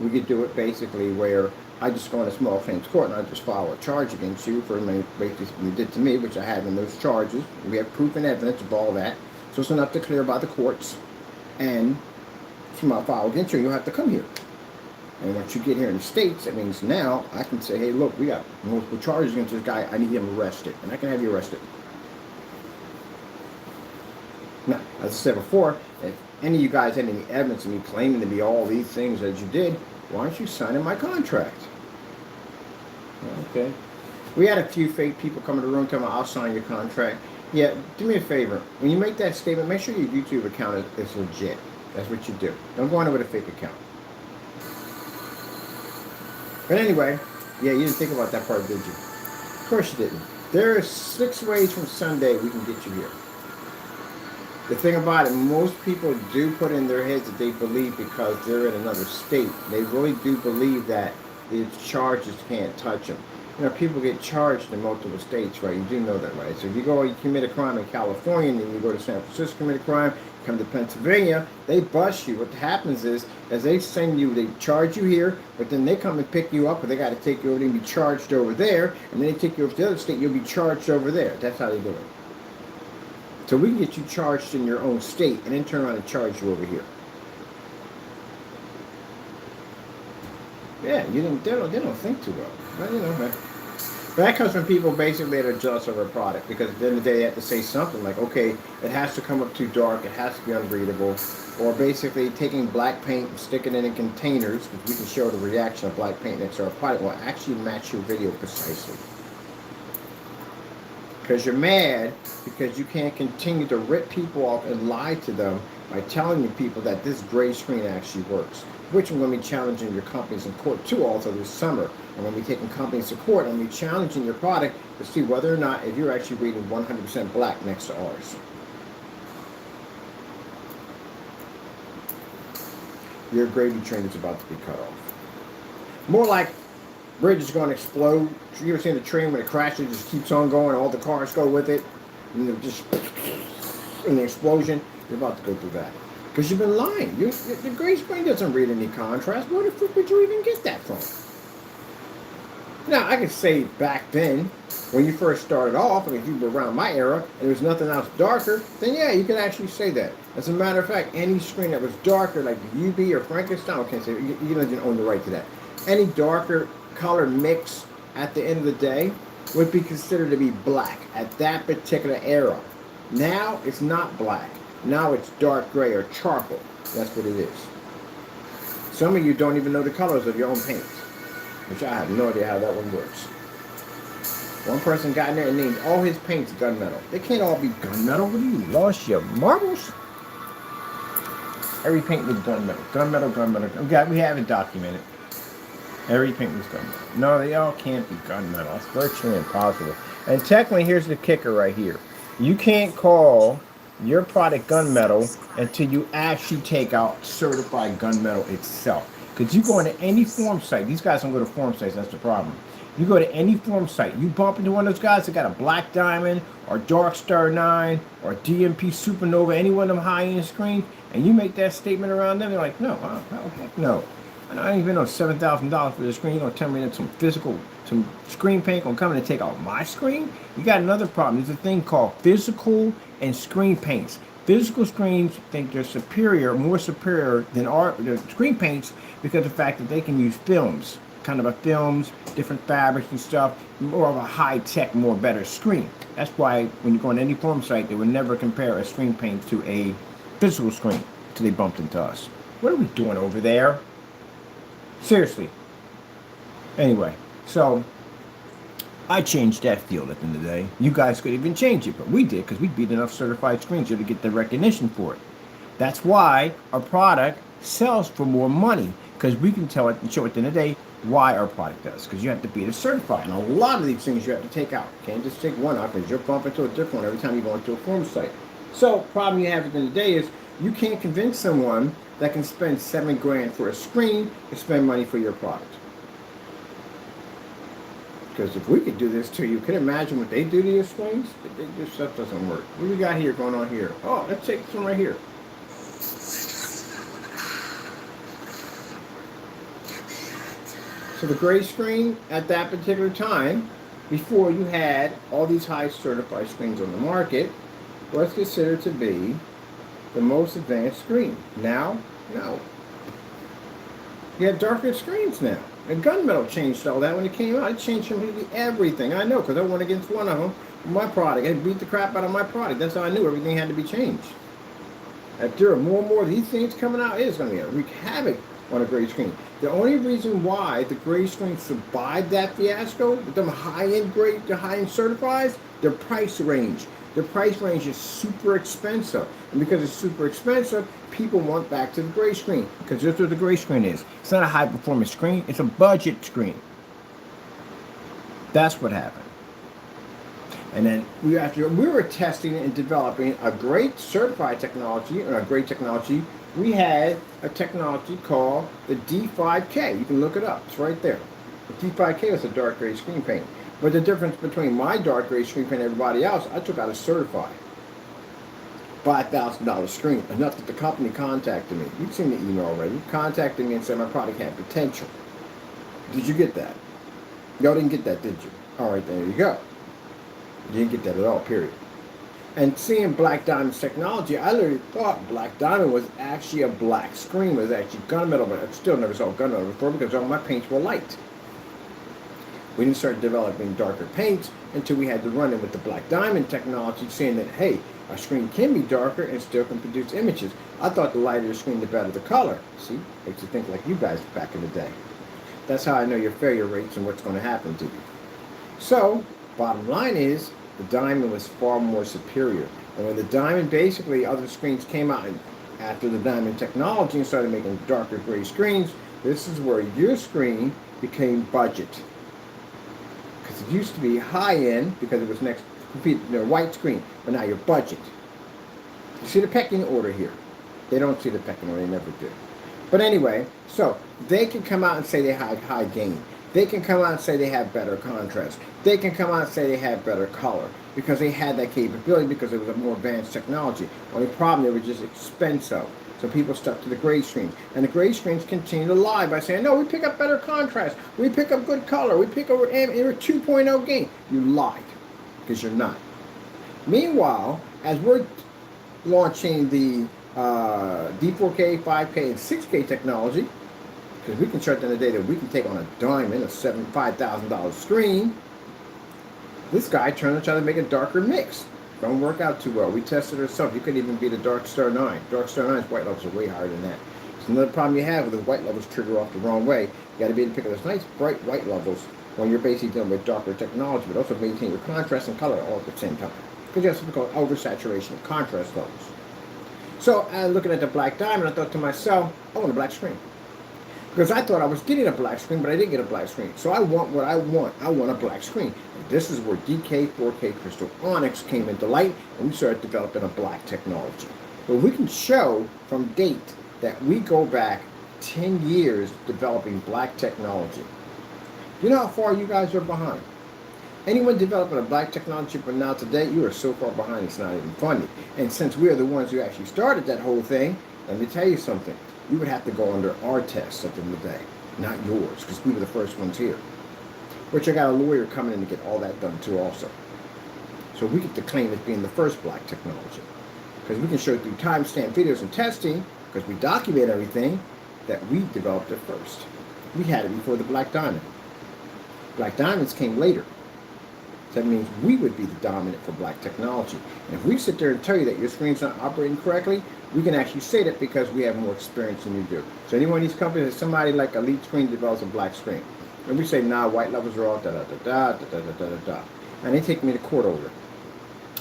Speaker 3: we could do it basically where I just go in a small claims court and I just file a charge against you for basically what you did to me, which I have in those charges. We have proof and evidence of all that. So it's enough to clear by the courts. And from my file against you, you'll have to come here. And once you get here in the States, that means now I can say, hey, look, we got multiple charges against this guy. I need him arrested. And I can have you arrested. Now, as I said before, if any of you guys had any evidence of me claiming to be all these things that you did, why aren't you signing my contract? Okay. We had a few fake people come in the room telling me, I'll sign your contract. Yeah, do me a favor. When you make that statement, make sure your YouTube account is legit. That's what you do. Don't go in there with a fake account. But anyway, yeah, you didn't think about that part, did you? Of course you didn't. There are 6 ways from Sunday we can get you here. The thing about it, most people do put in their heads that they believe because they're in another state. They really do believe that the charges can't touch them. You know, people get charged in multiple states, right? You do know that, right? So if you commit a crime in California, and then you go to San Francisco, commit a crime, come to Pennsylvania, they bust you. What happens is they charge you here, but then they come and pick you up, but they got to take you over and be charged over there, and then they take you over to the other state, you'll be charged over there. That's how they do it. So we can get you charged in your own state, and then turn around and charge you over here. Yeah, they don't think too well. But, you know, but that comes from people basically that are jealous of our product, because at the end of the day they have to say something like, okay, it has to come up too dark, it has to be unreadable, or basically taking black paint and sticking it in containers, because we can show the reaction of black paint next to our product will actually match your video precisely. Because you're mad because you can't continue to rip people off and lie to them by telling people that this gray screen actually works. Which I'm going to be challenging your companies in court too also this summer. I'm going to be taking companies to court. I'm going to be challenging your product to see whether or not if you're actually reading 100% black next to ours. Your gravy train is about to be cut off. More like bridge is going to explode. You ever seen a train when it crashes, it just keeps on going, all the cars go with it, and they're just in the explosion? You're about to go through that. Because you've been lying. The gray screen doesn't read any contrast. Where the frick would you even get that from? Now, I could say back then, when you first started off, and if you were around my era, and there was nothing else darker, then yeah, you could actually say that. As a matter of fact, any screen that was darker, like the UV or Frankenstein, I can't say, you don't own the right to that. Any darker color mix at the end of the day would be considered to be black at that particular era. Now, it's not black. Now it's dark gray or charcoal. That's what it is. Some of you don't even know the colors of your own paints, which I have no idea how that one works. One person got in there and named all his paints gunmetal. They can't all be gunmetal. What do you lost your marbles? Every paint was gunmetal. Gunmetal. We have it documented. Every paint was gunmetal. No, they all can't be gunmetal. It's virtually impossible. And technically, here's the kicker right here. You can't call your product gunmetal until you actually take out certified gunmetal itself. Because you go into any form site, these guys don't go to form sites, that's the problem. You go to any form site, you bump into one of those guys that got a Black Diamond or Dark Star 9 or DMP Supernova, any one of them high-end screens, and you make that statement around them, they're like, no, heck no. I don't even know $7,000 for the screen. You're going to tell me that some screen paint going to come in and take out my screen? You got another problem. There's a thing called physical and screen paints. Physical screens think they're superior, more superior than the screen paints because of the fact that they can use films, kind of a films, different fabrics and stuff, more of a high-tech, more better screen. That's why when you go on any form site, they would never compare a screen paint to a physical screen until they bumped into us. What are we doing over there? Seriously. Anyway, so I changed that field at the end of the day. You guys could even change it, but we did because we beat enough certified screens here to get the recognition for it. That's why our product sells for more money, because we can tell it and show at the end of the day why our product does, because you have to beat it certified. And a lot of these things you have to take out. You can't just take one out because you're bumping to a different one every time you go into a form site. So problem you have at the end of the day is you can't convince someone that can spend $7,000 for a screen to spend money for your product. Because if we could do this to you, could imagine what they do to your screens? This stuff doesn't work. What do we got here going on here? Oh, let's take this one right here. So the gray screen at that particular time, before you had all these high certified screens on the market, was considered to be the most advanced screen. Now, no. You have darker screens now. And gunmetal changed all that when it came out. It changed completely everything. I know, because I went against one of them. My product. I beat the crap out of my product. That's how I knew everything had to be changed. If there are more and more of these things coming out, it's going to wreak havoc on a gray screen. The only reason why the gray screen survived that fiasco, with them high-end gray, the high-end certifieds, their price range. The price range is super expensive. And because it's super expensive, people want back to the gray screen. Because that's what the gray screen is. It's not a high performance screen, it's a budget screen. That's what happened. And then we were testing and developing a great certified technology, or a great technology. We had a technology called the D5K. You can look it up. It's right there. The T5K was a dark gray screen paint. But the difference between my dark gray screen paint and everybody else, I took out a certified $5,000 screen. Enough that the company contacted me. You've seen the email already. Contacted me and said my product had potential. Did you get that? Y'all didn't get that, did you? All right, there you go. You didn't get that at all, period. And seeing Black Diamond's technology, I literally thought Black Diamond was actually a black screen, was actually gunmetal, but I still never saw gunmetal before because all my paints were light. We didn't start developing darker paints until we had to run in with the Black Diamond technology, saying that, hey, our screen can be darker and still can produce images. I thought the lighter the screen, the better the color. See, makes you think like you guys back in the day. That's how I know your failure rates and what's going to happen to you. So, bottom line is, the Diamond was far more superior. And when the Diamond, basically, other screens came out and after the Diamond technology and started making darker gray screens, this is where your screen became budget. Because it used to be high-end because it was next to the white screen, but now your budget. You see the pecking order here. They don't see the pecking order, they never do. But anyway, so they can come out and say they have high gain. They can come out and say they have better contrast. They can come out and say they have better color because they had that capability because it was a more advanced technology. Only problem, they were just expensive. So people stuck to the gray screens. And the gray screens continue to lie by saying, no, we pick up better contrast. We pick up good color. We pick up 2.0 gain. You lied because you're not. Meanwhile, as we're launching the D4K, 5K, and 6K technology, because we can show at the end of the day that we can take on a Diamond, a $5,000 screen. This guy turned to try to make a darker mix. Don't work out too well. We tested it ourselves. You couldn't even beat a Dark Star 9. Dark Star 9's white levels are way higher than that. It's another problem you have with the white levels trigger off the wrong way. You got to be able to pick up those nice bright white levels when you're basically dealing with darker technology, but also maintain your contrast and color all at the same time. Because you have something called oversaturation of contrast levels. So, looking at the Black Diamond, I thought to myself, I want a black screen. Because I thought I was getting a black screen, but I didn't get a black screen. So I want what I want. I want a black screen. And this is where DK 4K Crystal Onyx came into light, and we started developing a black technology. But we can show from date that we go back 10 years developing black technology. You know how far you guys are behind? Anyone developing a black technology but now today, you are so far behind it's not even funny. And since we are the ones who actually started that whole thing, let me tell you something. You would have to go under our test at the end of the day, not yours, because we were the first ones here. Which I got a lawyer coming in to get all that done too also. So we get to claim as being the first black technology. Because we can show through timestamp videos and testing, because we document everything, that we developed it first. We had it before the Black Diamond. Black Diamonds came later. So that means we would be the dominant for black technology. And if we sit there and tell you that your screen's not operating correctly, we can actually say that because we have more experience than you do. So any one of these companies, somebody like Elite Screen develops a black screen. And we say, nah, white levels are off, da-da-da-da. And they take me to court over it.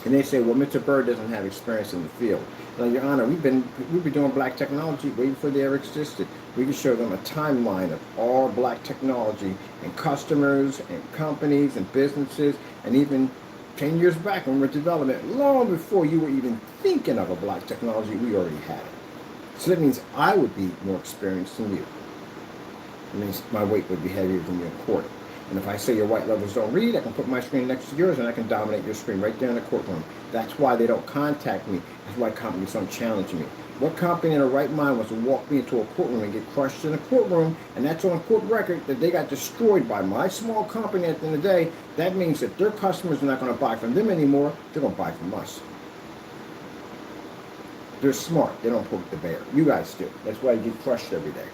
Speaker 3: And they say, well, Mr. Bird doesn't have experience in the field. Now, Your Honor, we've been doing black technology way before they ever existed. We can show them a timeline of all black technology and customers and companies and businesses, and even 10 years back when we were developing it, long before you were even thinking of a black technology, we already had it. So that means I would be more experienced than you. It means my weight would be heavier than you in court. And if I say your white levels don't read, I can put my screen next to yours and I can dominate your screen right there in the courtroom. That's why they don't contact me. That's why companies don't challenge me. What company in their right mind wants to walk me into a courtroom and get crushed in a courtroom, and that's on court record that they got destroyed by my small company at the end of the day? That means that their customers are not going to buy from them anymore. They're going to buy from us. They're smart. They don't poke the bear. You guys do. That's why you get crushed every day.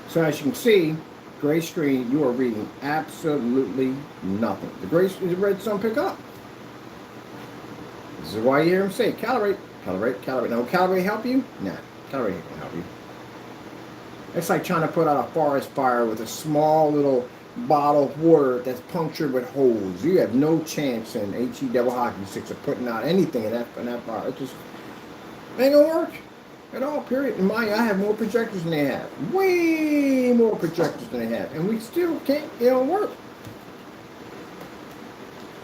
Speaker 3: So as you can see, gray screen, you are reading absolutely nothing. The red sun pick up. This is why you hear him say, calibrate, calibrate, calibrate. Now, will calibrate help you? Nah, calibrate ain't gonna help you. It's like trying to put out a forest fire with a small little bottle of water that's punctured with holes. You have no chance in HE double hockey sticks of putting out anything in that fire. It just ain't gonna work at all, period. In my, I have more projectors than they have. Way more projectors than they have. And we still can't, it don't work.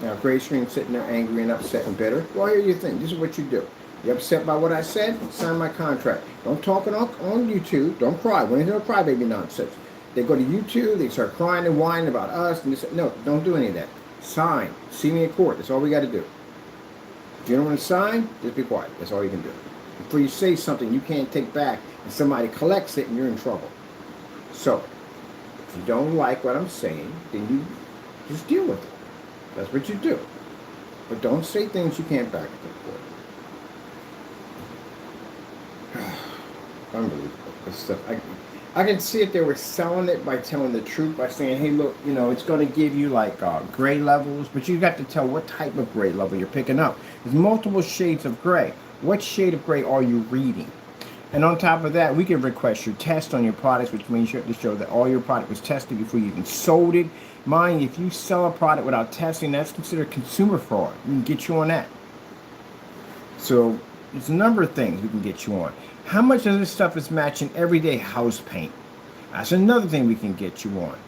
Speaker 3: Now, gray screen sitting there angry and upset and bitter. Well, here you think. This is what you do. You upset by what I said? Sign my contract. Don't talk it on YouTube. Don't cry. When there's no crybaby nonsense. They go to YouTube, they start crying and whining about us, and they say, no, don't do any of that. Sign. See me in court. That's all we got to do. If you don't want to sign, just be quiet. That's all you can do. Before you say something you can't take back, and somebody collects it, and you're in trouble. So, if you don't like what I'm saying, then you just deal with it. That's what you do. But don't say things you can't back up for. Unbelievable. This stuff. I can see if they were selling it by telling the truth, by saying, hey, look, you know, it's going to give you like gray levels, but you got to tell what type of gray level you're picking up. There's multiple shades of gray. What shade of gray are you reading? And on top of that, we can request your test on your products, which means you have to show that all your product was tested before you even sold it. Mind, if you sell a product without testing, that's considered consumer fraud. We can get you on that. So there's a number of things we can get you on. How much of this stuff is matching everyday house paint? That's another thing we can get you on.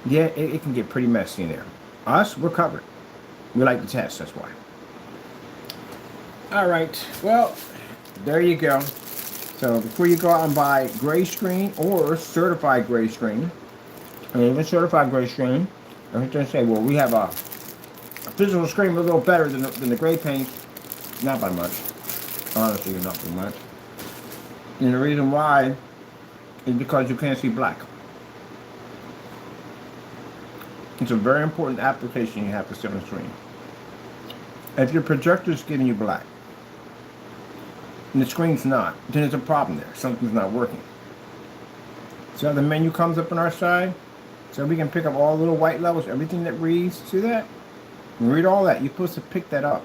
Speaker 3: Yeah, it can get pretty messy in there. Us, we're covered. We like to test, that's why. All right, well, there you go. So before you go out and buy gray screen or certified gray screen, and even certified gray screen, I'm going to say, well, we have a physical screen a little better than the gray paint. Not by much. Honestly, not by much. And the reason why is because you can't see black. It's a very important application you have to set on the screen. If your projector is giving you black, and the screen's not, then there's a problem there. Something's not working. So the menu comes up on our side, so we can pick up all the little white levels, everything that reads. See that? Read all that. You're supposed to pick that up.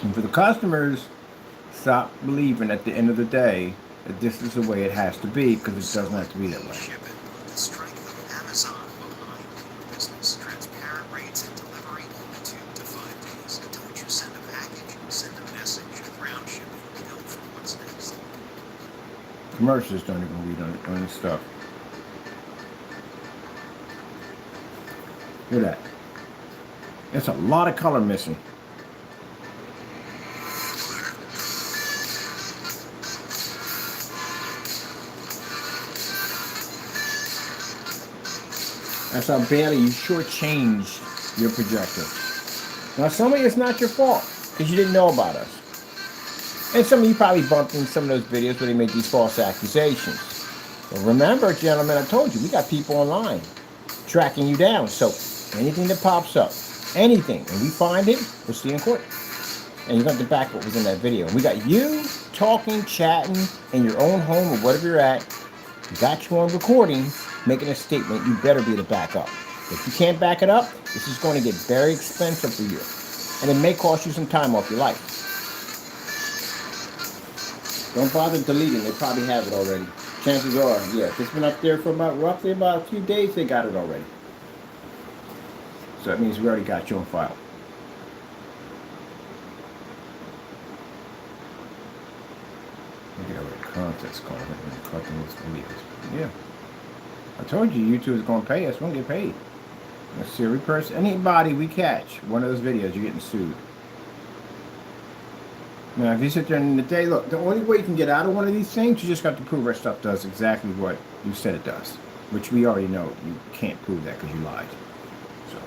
Speaker 3: And for the customers, stop believing at the end of the day that this is the way it has to be, because it doesn't have to be that way.
Speaker 4: The strength of Amazon behind your business. Transparent rates and delivery 2 to 5 days. Don't you send a package, send a message. Ground shipping. Go for what's next.
Speaker 1: Commercials don't even read on this stuff. Look at that. There's a lot of color missing. That's how badly you shortchanged your projector. Now, some of it's not your fault because you didn't know about us. And some of you probably bumped in some of those videos where they made these false accusations. But remember, gentlemen, I told you, we got people online tracking you down. So anything that pops up, anything, and we find it, we'll see in court. And you're going to have to back what was in that video. And we got you talking, chatting in your own home or whatever you're at. We got you on recording, making a statement. You better be to back up. If you can't back it up, this is going to get very expensive for you. And it may cost you some time off your life. Don't bother deleting. They probably have it already. Chances are, yeah, if it's been up there for roughly about a few days, they got it already. So that means we already got you on file. Look at all the contest calls. Yeah. I told you YouTube is going to pay us. We're going to get paid. Let's see, every person, anybody we catch, one of those videos, you're getting sued. Now, if you sit there in the day, look, the only way you can get out of one of these things, you just got to prove our stuff does exactly what you said it does, which we already know. You can't prove that because you lied. So,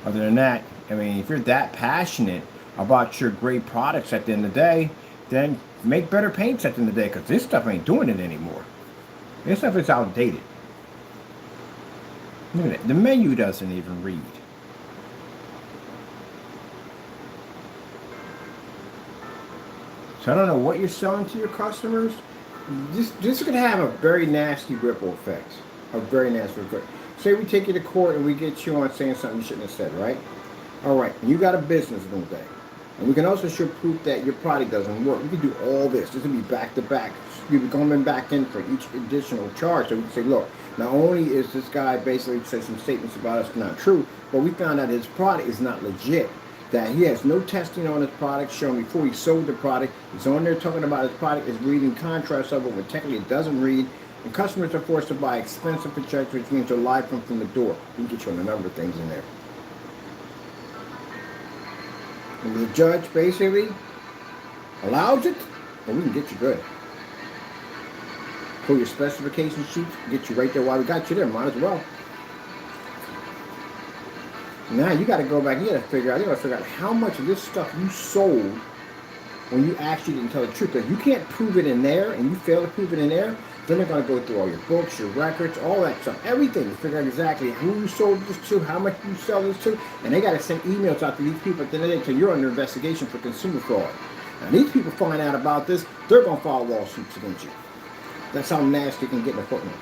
Speaker 1: other than that, I mean, if you're that passionate about your great products at the end of the day, then make better paints at the end of the day, because this stuff ain't doing it anymore. This stuff is outdated. Look at that. The menu doesn't even read. So I don't know what you're selling to your customers. This could have a very nasty ripple effect. A very nasty ripple effect. Say we take you to court and we get you on saying something you shouldn't have said, right? All right, and you got a business one day. And we can also show proof that your product doesn't work. We can do all this. This will be back to back. You'll be coming back in for each additional charge. So we can say, look, not only is this guy basically said some statements about us not true, but we found out his product is not legit. That he has no testing on his product shown before he sold the product. He's on there talking about his product is reading contrast of it when technically it doesn't read. And customers are forced to buy expensive projectors, which means they're live from the door. We can get you on a number of things in there. And the judge basically allows it, and we can get you good.
Speaker 3: pull your specification sheets, get you right there while we got you there. Might as well. Now you got to go back. You got to figure out how much of this stuff you sold when you actually didn't tell the truth. If you can't prove it in there, and you fail to prove it in there, then they're going to go through all your books, your records, all that stuff, everything to figure out exactly who you sold this to, how much you sell this to, and they got to send emails out to these people at the end of the day until you're under investigation for consumer fraud. Now these people find out about this, they're going to file lawsuits against you. That's how nasty it can get in the courtroom.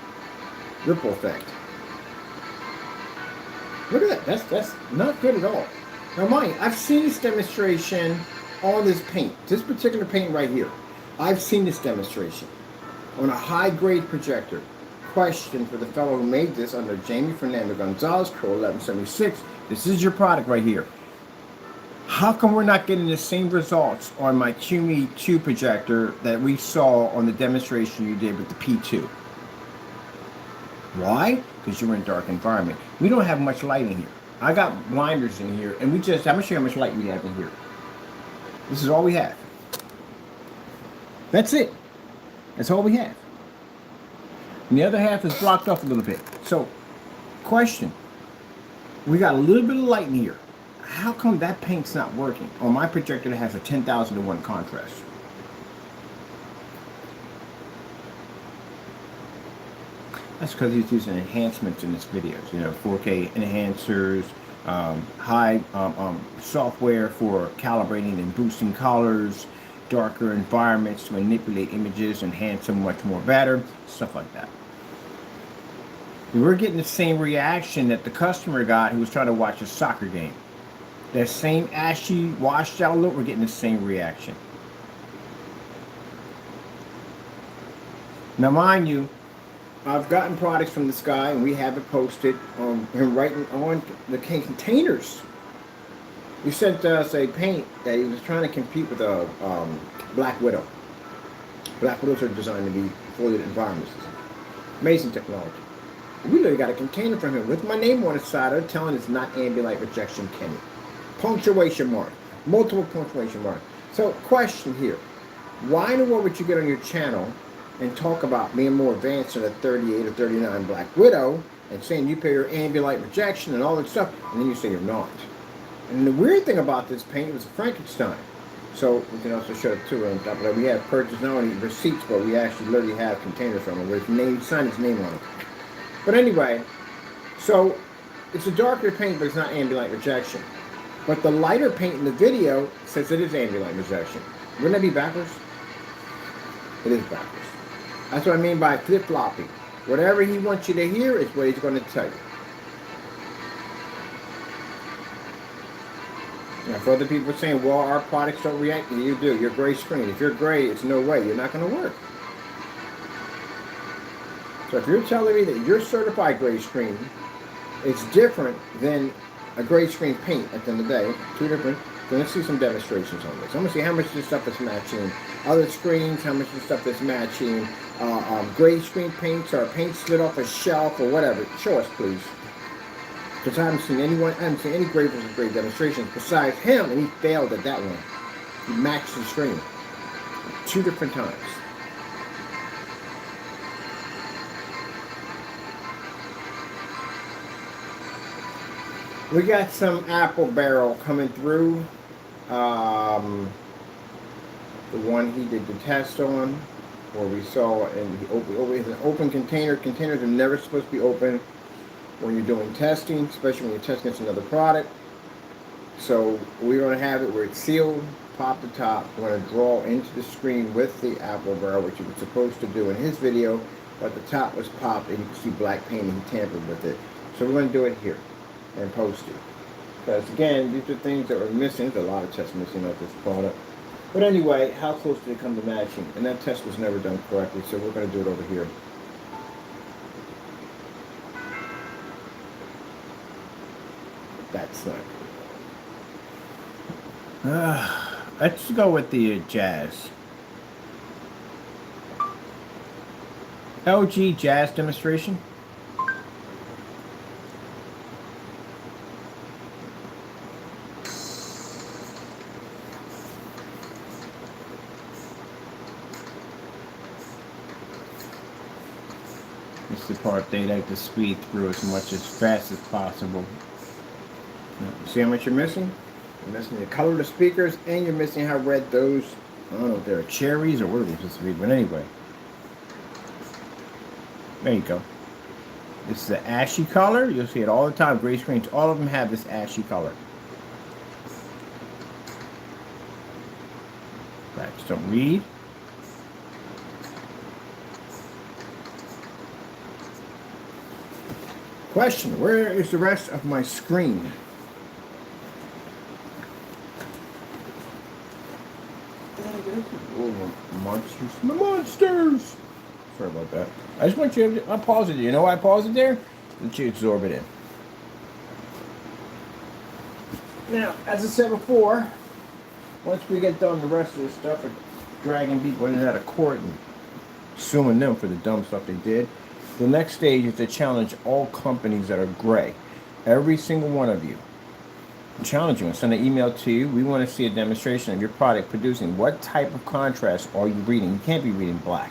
Speaker 3: Ripple effect. Look at that. That's not good at all. Now, mind you, I've seen this demonstration on this paint. This particular paint right here. I've seen this demonstration on a high-grade projector. Question for the fellow who made this under Jamie Fernando Gonzalez, Pro 1176. This is your product right here. How come we're not getting the same results on my QME 2 projector that we saw on the demonstration you did with the P2? Why? Because you're in a dark environment. We don't have much light in here. I got blinders in here, and I'm going to show you how much light we have in here. This is all we have. That's it. That's all we have. And the other half is blocked off a little bit. So, question. We got a little bit of light in here. How come that paint's not working on my projector that has a 10,000 to 1 contrast? That's because he's using enhancements in his videos. You know, 4K enhancers, high software for calibrating and boosting colors, darker environments to manipulate images, enhance them much more better, stuff like that. We're getting the same reaction that the customer got who was trying to watch a soccer game. That same ashy, washed out look, we're getting the same reaction. Now, mind you, I've gotten products from this guy, and we have it posted on him writing on the containers. He sent us a paint that he was trying to compete with a Black Widow. Black Widows are designed to be fluid environments. Amazing technology. We literally got a container from him with my name on the side of it telling it's not ambient light rejection Kenny. Punctuation mark. Multiple punctuation marks. So, question here. Why in the world would you get on your channel and talk about being more advanced than a 38 or 39 Black Widow and saying you pay your ambient light rejection and all that stuff, and then you say you're not? And the weird thing about this paint was a Frankenstein. So we can also show it too on top of that. We have purchased not only receipts, but we actually literally have containers from him with his name, signed his name on it. But anyway, so it's a darker paint, but it's not ambient light rejection. But the lighter paint in the video says it is ambient light rejection. Wouldn't that be backwards? It is backwards. That's what I mean by flip-flopping. Whatever he wants you to hear is what he's going to tell you. Now, for other people saying, well, our products don't react, you do. You're gray screen. If you're gray, it's no way. You're not going to work. So if you're telling me that your certified gray screen is different than a gray screen paint at the end of the day, two different, then let's see some demonstrations on this. I'm going to see how much of this stuff is matching other screens, how much of this stuff is matching gray screen paints or paint slid off a shelf or whatever. Show us, please. Because I haven't seen any gray versus gray demonstrations besides him, and he failed at that one. He matched the screen 2 different times. We got some apple barrel coming through. The one he did the test on, where we saw, and he always an open container. Containers are never supposed to be open when you're doing testing, especially when you're testing against another product. So we're going to have it where it's sealed, pop the top. We're going to draw into the screen with the apple barrel, which he was supposed to do in his video, but the top was popped and you can see black paint and he tampered with it. So we're going to do it here and post it. Because again, these are things that were missing. There's a lot of tests missing of this product. But anyway, how close did it come to matching? And that test was never done correctly, so we're going to do it over here. That's not good. Let's go with the Jazz. LG Jazz demonstration.
Speaker 1: This is the part they like to speed through as much as fast as possible.
Speaker 3: See how much you're missing? You're missing the color of the speakers, and you're missing how red those, I don't know if they're cherries or what are they supposed to be, but anyway.
Speaker 1: There you go. This is the ashy color. You'll see it all the time. Gray screens, all of them have this ashy color. Blacks don't read.
Speaker 3: Question, where is the rest of my screen?
Speaker 1: Oh, monsters. The monsters! Sorry about that. I just want you to, I paused it. You know why I paused it there? Let you absorb it in. Now, as I said before, once we get done the rest of this stuff of dragging people in and out of court and suing them for the dumb stuff they did, the next stage is to challenge all companies that are gray. Every single one of you. Challenge you and send an email to you. We want to see a demonstration of your product producing. What type of contrast are you reading? You can't be reading black.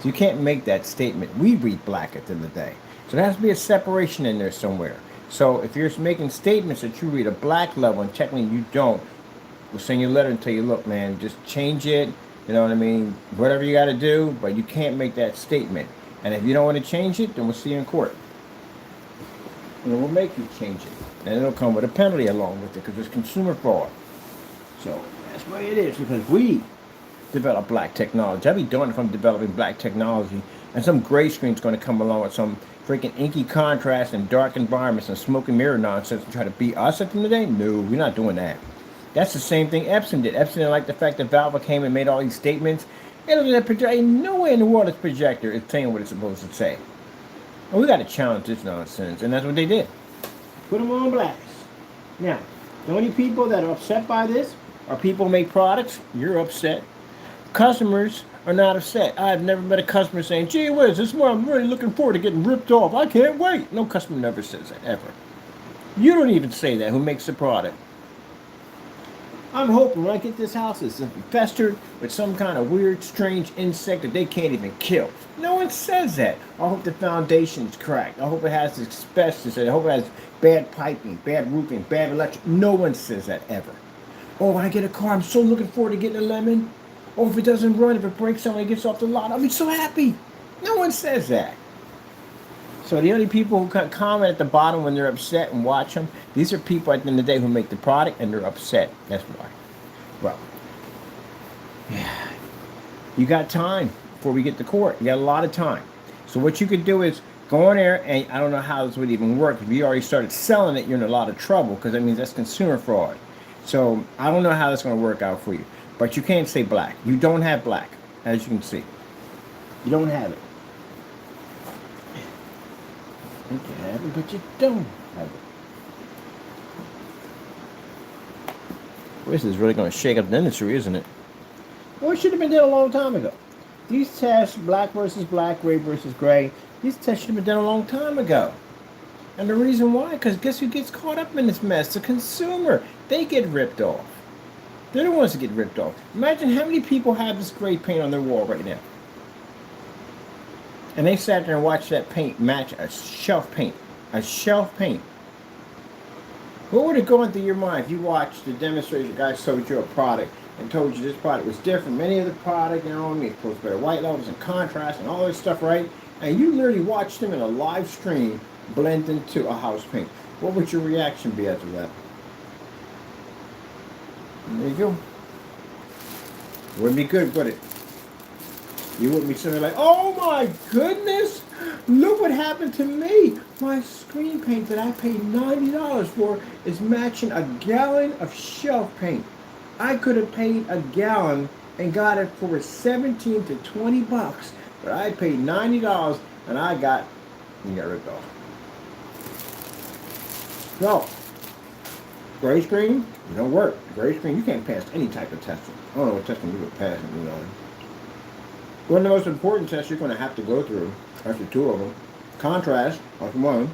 Speaker 1: So you can't make that statement. We read black at the end of the day. So there has to be a separation in there somewhere. So if you're making statements that you read a black level and technically you don't, we'll send you a letter and tell you, look, man, just change it. You know what I mean? Whatever you got to do, but you can't make that statement. And if you don't want to change it, then we'll see you in court. And we'll make you change it. And it'll come with a penalty along with it because it's consumer fraud. So that's why it is, because we develop black technology. I'd be darned if I'm developing black technology and some gray screen's going to come along with some freaking inky contrast and dark environments and smoke and mirror nonsense and try to beat us at the end of the day. No, we're not doing that. That's the same thing Epson did. Epson didn't like the fact that Valve came and made all these statements. Ain't no way in the world this projector is saying what it's supposed to say. And we got to challenge this nonsense, and that's what they did. Put them on blast. Now, the only people that are upset by this are people who make products. You're upset. Customers are not upset. I've never met a customer saying, gee whiz, this is where I'm really looking forward to getting ripped off. I can't wait. No customer never says that, ever. You don't even say that, who makes the product. I'm hoping when I get this house, it's infested with some kind of weird, strange insect that they can't even kill. No one says that. I hope the foundation's cracked. I hope it has asbestos. I hope it has bad piping, bad roofing, bad electric. No one says that ever. Oh, when I get a car, I'm so looking forward to getting a lemon. Oh, if it doesn't run, if it breaks down when it gets off the lot, I'll be so happy. No one says that. So the only people who comment at the bottom when they're upset and watch them, these are people at the end of the day who make the product and they're upset. That's why. Well, yeah. You got time before we get to court. You got a lot of time. So what you could do is go on there, and I don't know how this would even work. If you already started selling it, you're in a lot of trouble because that means that's consumer fraud. So I don't know how that's going to work out for you. But you can't say black. You don't have black, as you can see. You don't have it. You think you have it, but you don't have it. This is really going to shake up the industry, isn't it? Well, it should have been done a long time ago. These tests, black versus black, gray versus gray, these tests should have been done a long time ago. And the reason why, because guess who gets caught up in this mess? The consumer. They get ripped off. They're the ones that get ripped off. Imagine how many people have this gray paint on their wall right now. And they sat there and watched that paint match a shelf paint. A shelf paint. What would have gone through your mind if you watched the demonstration guy showed you a product and told you this product was different? Many of the product, you know what I mean, it's supposed to be white levels and contrast and all this stuff, right? And you literally watched them in a live stream blend into a house paint. What would your reaction be after that? There you go. Wouldn't be good, would it? You wouldn't be sitting there like, oh my goodness, look what happened to me. My screen paint that I paid $90 for is matching a gallon of shelf paint. I could have paid a gallon and got it for 17 to 20 bucks, but I paid $90 and I got ripped off. So, gray screen, it don't work. Gray screen, you can't pass any type of testing. I don't know what testing you would pass, you know. One of the most important tests you're going to have to go through, after two of them, contrast, like one.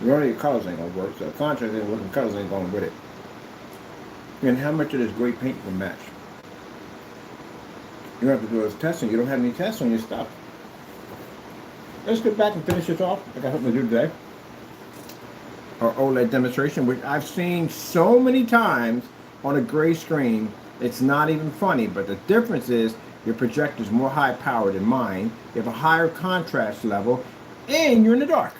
Speaker 1: Really, the colors ain't going to work, so contrast ain't working, colors ain't going with it. And how much of this gray paint will match? You don't have to do this testing. You don't have any tests on your stuff.
Speaker 3: let's get back and finish this off. I got something to do today. Our OLED demonstration, which I've seen so many times on a gray screen, it's not even funny. But the difference is your projector is more high power than mine. You have a higher contrast level, and you're in the dark.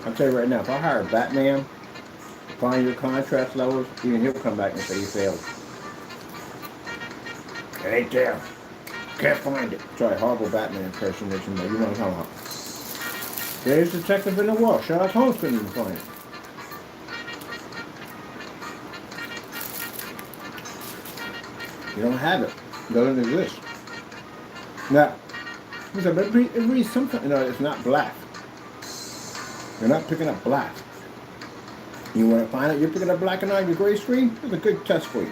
Speaker 3: I'll tell you right now, if I hire Batman, find your contrast levels, even he'll come back and say you failed. It ain't there. Can't find it. Sorry, horrible Batman impersonation, but you know what I'm talking about. There's Detective in the Wall. Sherlock Holmes couldn't even find it. You don't have it. It doesn't exist. Now, it reads something. No, it's not black. You're not picking up black. You want to find out you're picking up black and on your gray screen? Here's a good test for you.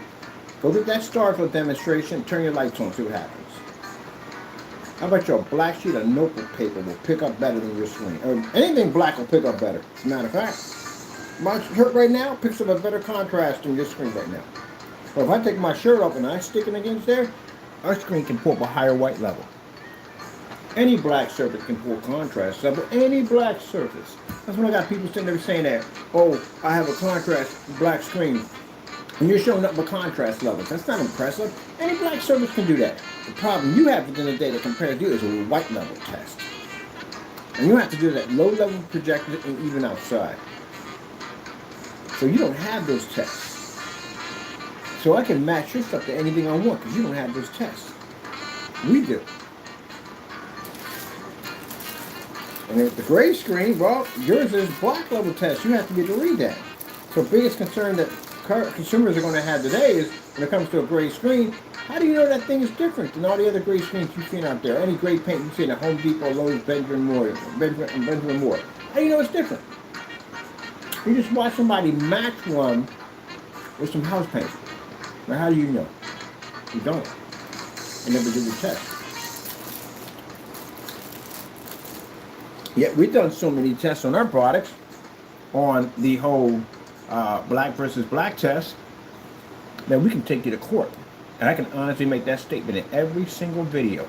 Speaker 3: Go get that Starfield demonstration, turn your lights on, see what happens. How about your black sheet of notebook paper will pick up better than your screen? Or anything black will pick up better. As a matter of fact, my shirt right now picks up a better contrast than your screen right now. But if I take my shirt off and I stick it against there, our screen can pull up a higher white level. Any black surface can pull contrast level. Any black surface. That's when I got people sitting there saying that, oh, I have a contrast black screen. And you're showing up with contrast levels. That's not impressive. Any black surface can do that. The problem you have within the data compared to you is a white level test. And you have to do that low level projector and even outside. So you don't have those tests. So I can match your stuff to anything I want because you don't have those tests. We do. And with the gray screen, well, yours is black level test. You have to be able to read that. So biggest concern that consumers are going to have today is when it comes to a gray screen, how do you know that thing is different than all the other gray screens you've seen out there? Any gray paint you've seen at Home Depot, Lowe's, Benjamin Moore. How do you know it's different? You just watch somebody match one with some house paint. Now how do you know? You don't. You never did the test. Yet we've done so many tests on our products on the whole black versus black test that we can take you to court. And I can honestly make that statement in every single video.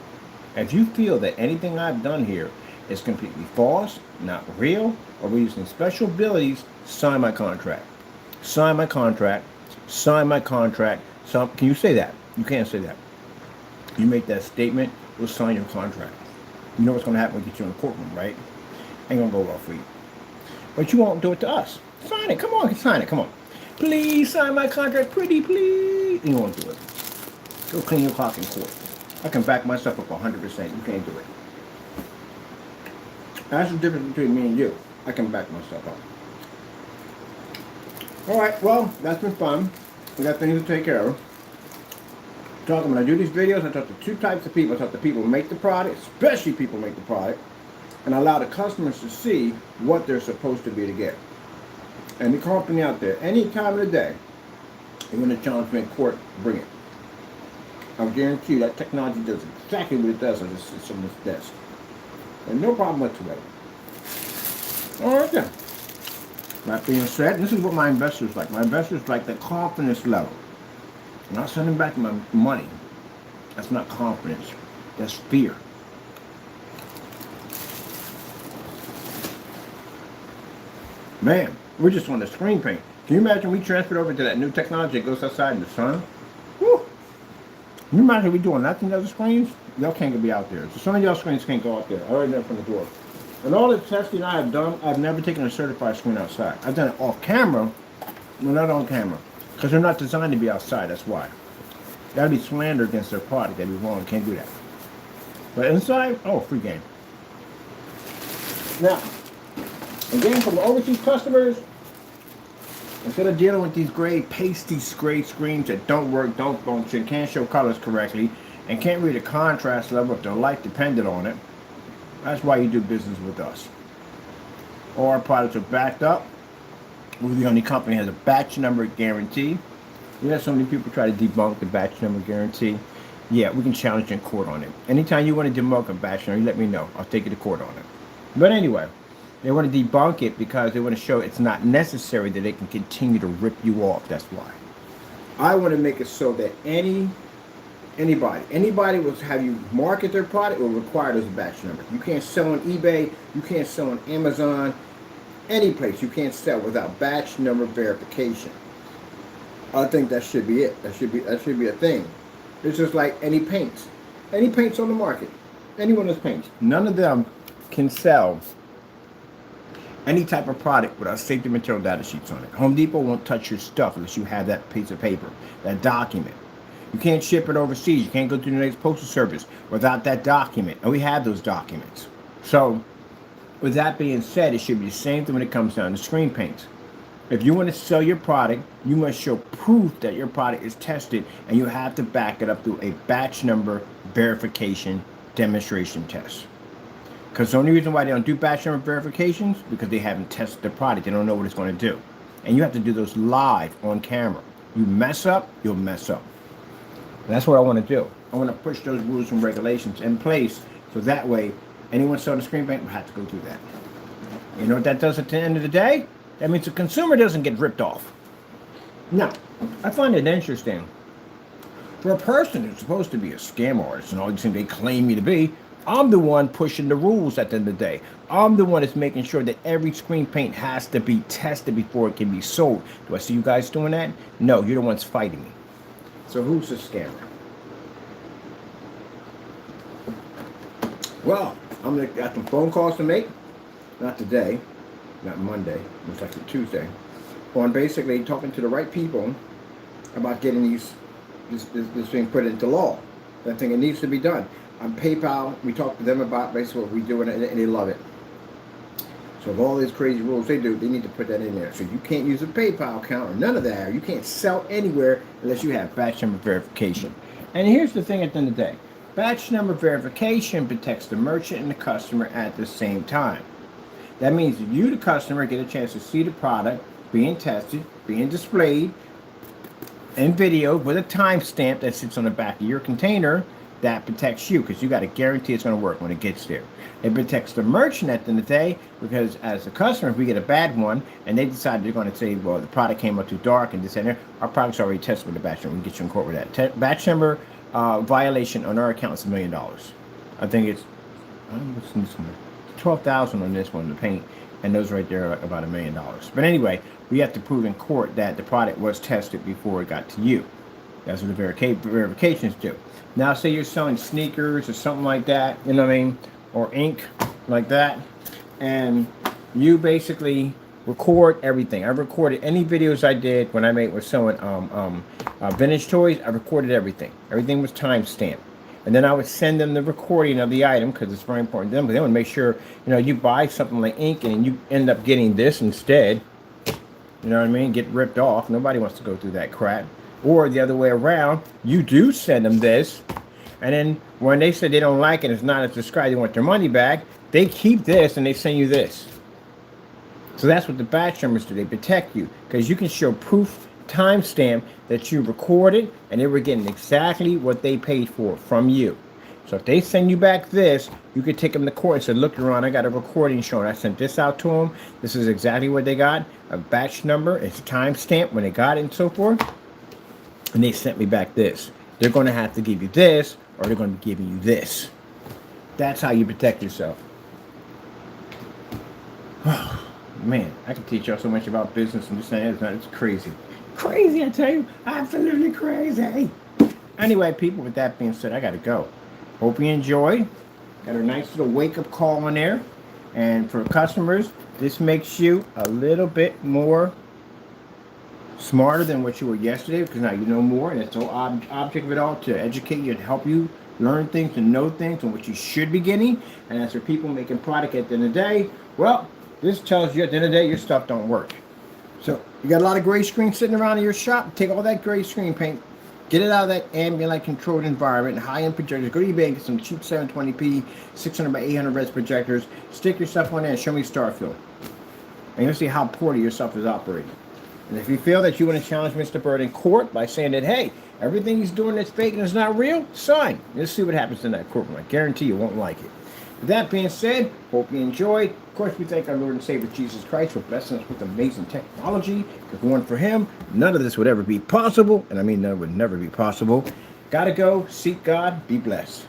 Speaker 3: If you feel that anything I've done here is completely false, not real, or we're using special abilities, sign my contract. Sign my contract. Sign my contract. So, can you say that? You can't say that. You make that statement, we'll sign your contract. You know what's going to happen when we get you in the courtroom, right? Ain't going to go well for you. But you won't do it to us. Sign it. Come on, sign it. Come on. Please sign my contract, pretty please. You won't do it. Go clean your clock in court. I can back myself up 100%. You can't do it. That's the difference between me and you. I can back myself up. All right, well, that's been fun. We got things to take care of. When I do these videos, I talk to two types of people. I talk to people who make the product, especially people who make the product, and I allow the customers to see what they're supposed to be to get. And the company out there, any time of the day, you want to challenge me in court, bring it. I'll guarantee you that technology does exactly what it does on this system, this desk. And no problem whatsoever. All right then. That being said, this is what my investors like. My investors like the confidence level. I'm not sending back my money. That's not confidence. That's fear. Man, we're just on the screen paint. Can you imagine we transferred over to that new technology that goes outside in the sun? Woo! Can you imagine we doing nothing to other screens? Y'all can't be out there. So some of y'all screens can't go out there. I already know from the door. And all the testing I have done, I've never taken a certified screen outside. I've done it off camera, but not on camera. Because they're not designed to be outside, that's why. That'd be slander against their product. That'd be wrong. Can't do that. But inside, oh, free game. Now, again, from overseas customers, instead of dealing with these gray, pasty, gray screens that don't work, don't function, can't show colors correctly, and can't read a contrast level if their life depended on it, that's why you do business with us. All our products are backed up. We're the only company that has a batch number guarantee. We have so many people try to debunk the batch number guarantee. Yeah, we can challenge you in court on it. Anytime you want to debunk a batch number, you let me know. I'll take you to court on it. But anyway,
Speaker 1: They want to debunk it because they want to show it's not necessary, that they can continue to rip you off. That's why.
Speaker 3: I want to make it so that anybody will have you market their product will require those batch numbers. You can't sell on eBay, you can't sell on Amazon, any place you can't sell without batch number verification. I think that should be it. That should be a thing. It's just like any paints on the market, any one of those paints.
Speaker 1: None of them can sell any type of product without safety material data sheets on it. Home Depot won't touch your stuff unless you have that piece of paper, that document. You can't ship it overseas. You can't go through the next postal service without that document. And we have those documents. So, with that being said, it should be the same thing when it comes down to screen paints. If you want to sell your product, you must show proof that your product is tested, and you have to back it up through a batch number verification demonstration test. Because the only reason why they don't do batch number verifications, because they haven't tested the product. They don't know what it's going to do. And you have to do those live on camera. You mess up, you'll mess up. And that's what I want to do. I want to push those rules and regulations in place, so that way anyone selling a screen paint will have to go through that. You know what that does at the end of the day? That means the consumer doesn't get ripped off. Now, I find it interesting. For a person who's supposed to be a scam artist and all these things they claim me to be, I'm the one pushing the rules at the end of the day. I'm the one that's making sure that every screen paint has to be tested before it can be sold. Do I see you guys doing that? No, you're the ones fighting me.
Speaker 3: So who's the scammer? Well, I'm gonna got some phone calls to make. Not today, not Monday, most likely Tuesday. On basically talking to the right people about getting this thing put into law. I think it needs to be done. On PayPal, we talked to them about basically what we do, and they love it. So of all these crazy rules they do, they need to put that in there. So you can't use a PayPal account or none of that. You can't sell anywhere unless you have batch number verification. And here's the thing at the end of the day. Batch number verification protects the merchant and the customer at the same time. That means that you, the customer, get a chance to see the product being tested, being displayed, and videoed with a timestamp that sits on the back of your container. That protects you, because you got to guarantee it's going to work when it gets there. It protects the merchant at the end of the day, because as a customer, if we get a bad one and they decide they're going to say, well, the product came out too dark and this and that, our product's already tested with the batch number. We can get you in court with that. Batch number violation on our account is $1 million. I think it's, what's this one? 12,000 on this one, the paint, and those right there are about $1 million. But anyway, we have to prove in court that the product was tested before it got to you. That's what the verifications do. Now, say you're selling sneakers or something like that, you know what I mean, or ink like that, and you basically record everything. I recorded any videos I did when I was selling vintage toys. I recorded everything. Everything was timestamped. And then I would send them the recording of the item, because it's very important to them, because they want to make sure, you know, you buy something like ink and you end up getting this instead. You know what I mean? Get ripped off. Nobody wants to go through that crap. Or the other way around, you do send them this, and then when they say they don't like it, it's not as described, they want their money back, they keep this and they send you this. So that's what the batch numbers do. They protect you, because you can show proof, timestamp, that you recorded and they were getting exactly what they paid for from you. So if they send you back this, you could take them to court and say, look, Your Honor, I got a recording showing I sent this out to them. This is exactly what they got. A batch number, it's a timestamp when they got it and so forth. And they sent me back this. They're going to have to give you this, or they're going to be giving you this. That's how you protect yourself. Oh, man, I can teach y'all so much about business and this and that. It's crazy. Crazy, I tell you. Absolutely crazy. Anyway, people, with that being said, I got to go. Hope you enjoy. Got a nice little wake-up call in there. And for customers, this makes you a little bit more smarter than what you were yesterday, because now you know more, and it's the whole object of it all, to educate you and help you learn things and know things and what you should be getting. And as for people making product at the end of the day, well, this tells you at the end of the day your stuff don't work. So you got a lot of gray screen sitting around in your shop. Take all that gray screen paint, get it out of that ambient controlled environment, high-end projectors. Go to eBay and get some cheap 720p 600 by 800 res projectors. Stick your stuff on there and show me Starfield, and you'll see how poorly your stuff is operating. And if you feel that you want to challenge Mr. Bird in court by saying that, hey, everything he's doing that's fake and is not real, sign. Let's see what happens in that courtroom. I guarantee you won't like it. With that being said, hope you enjoyed. course, we thank our Lord and Savior Jesus Christ for blessing us with amazing technology. If it weren't for him, none of this would ever be possible. And I mean, none would never be possible. Gotta go. Seek God. Be blessed.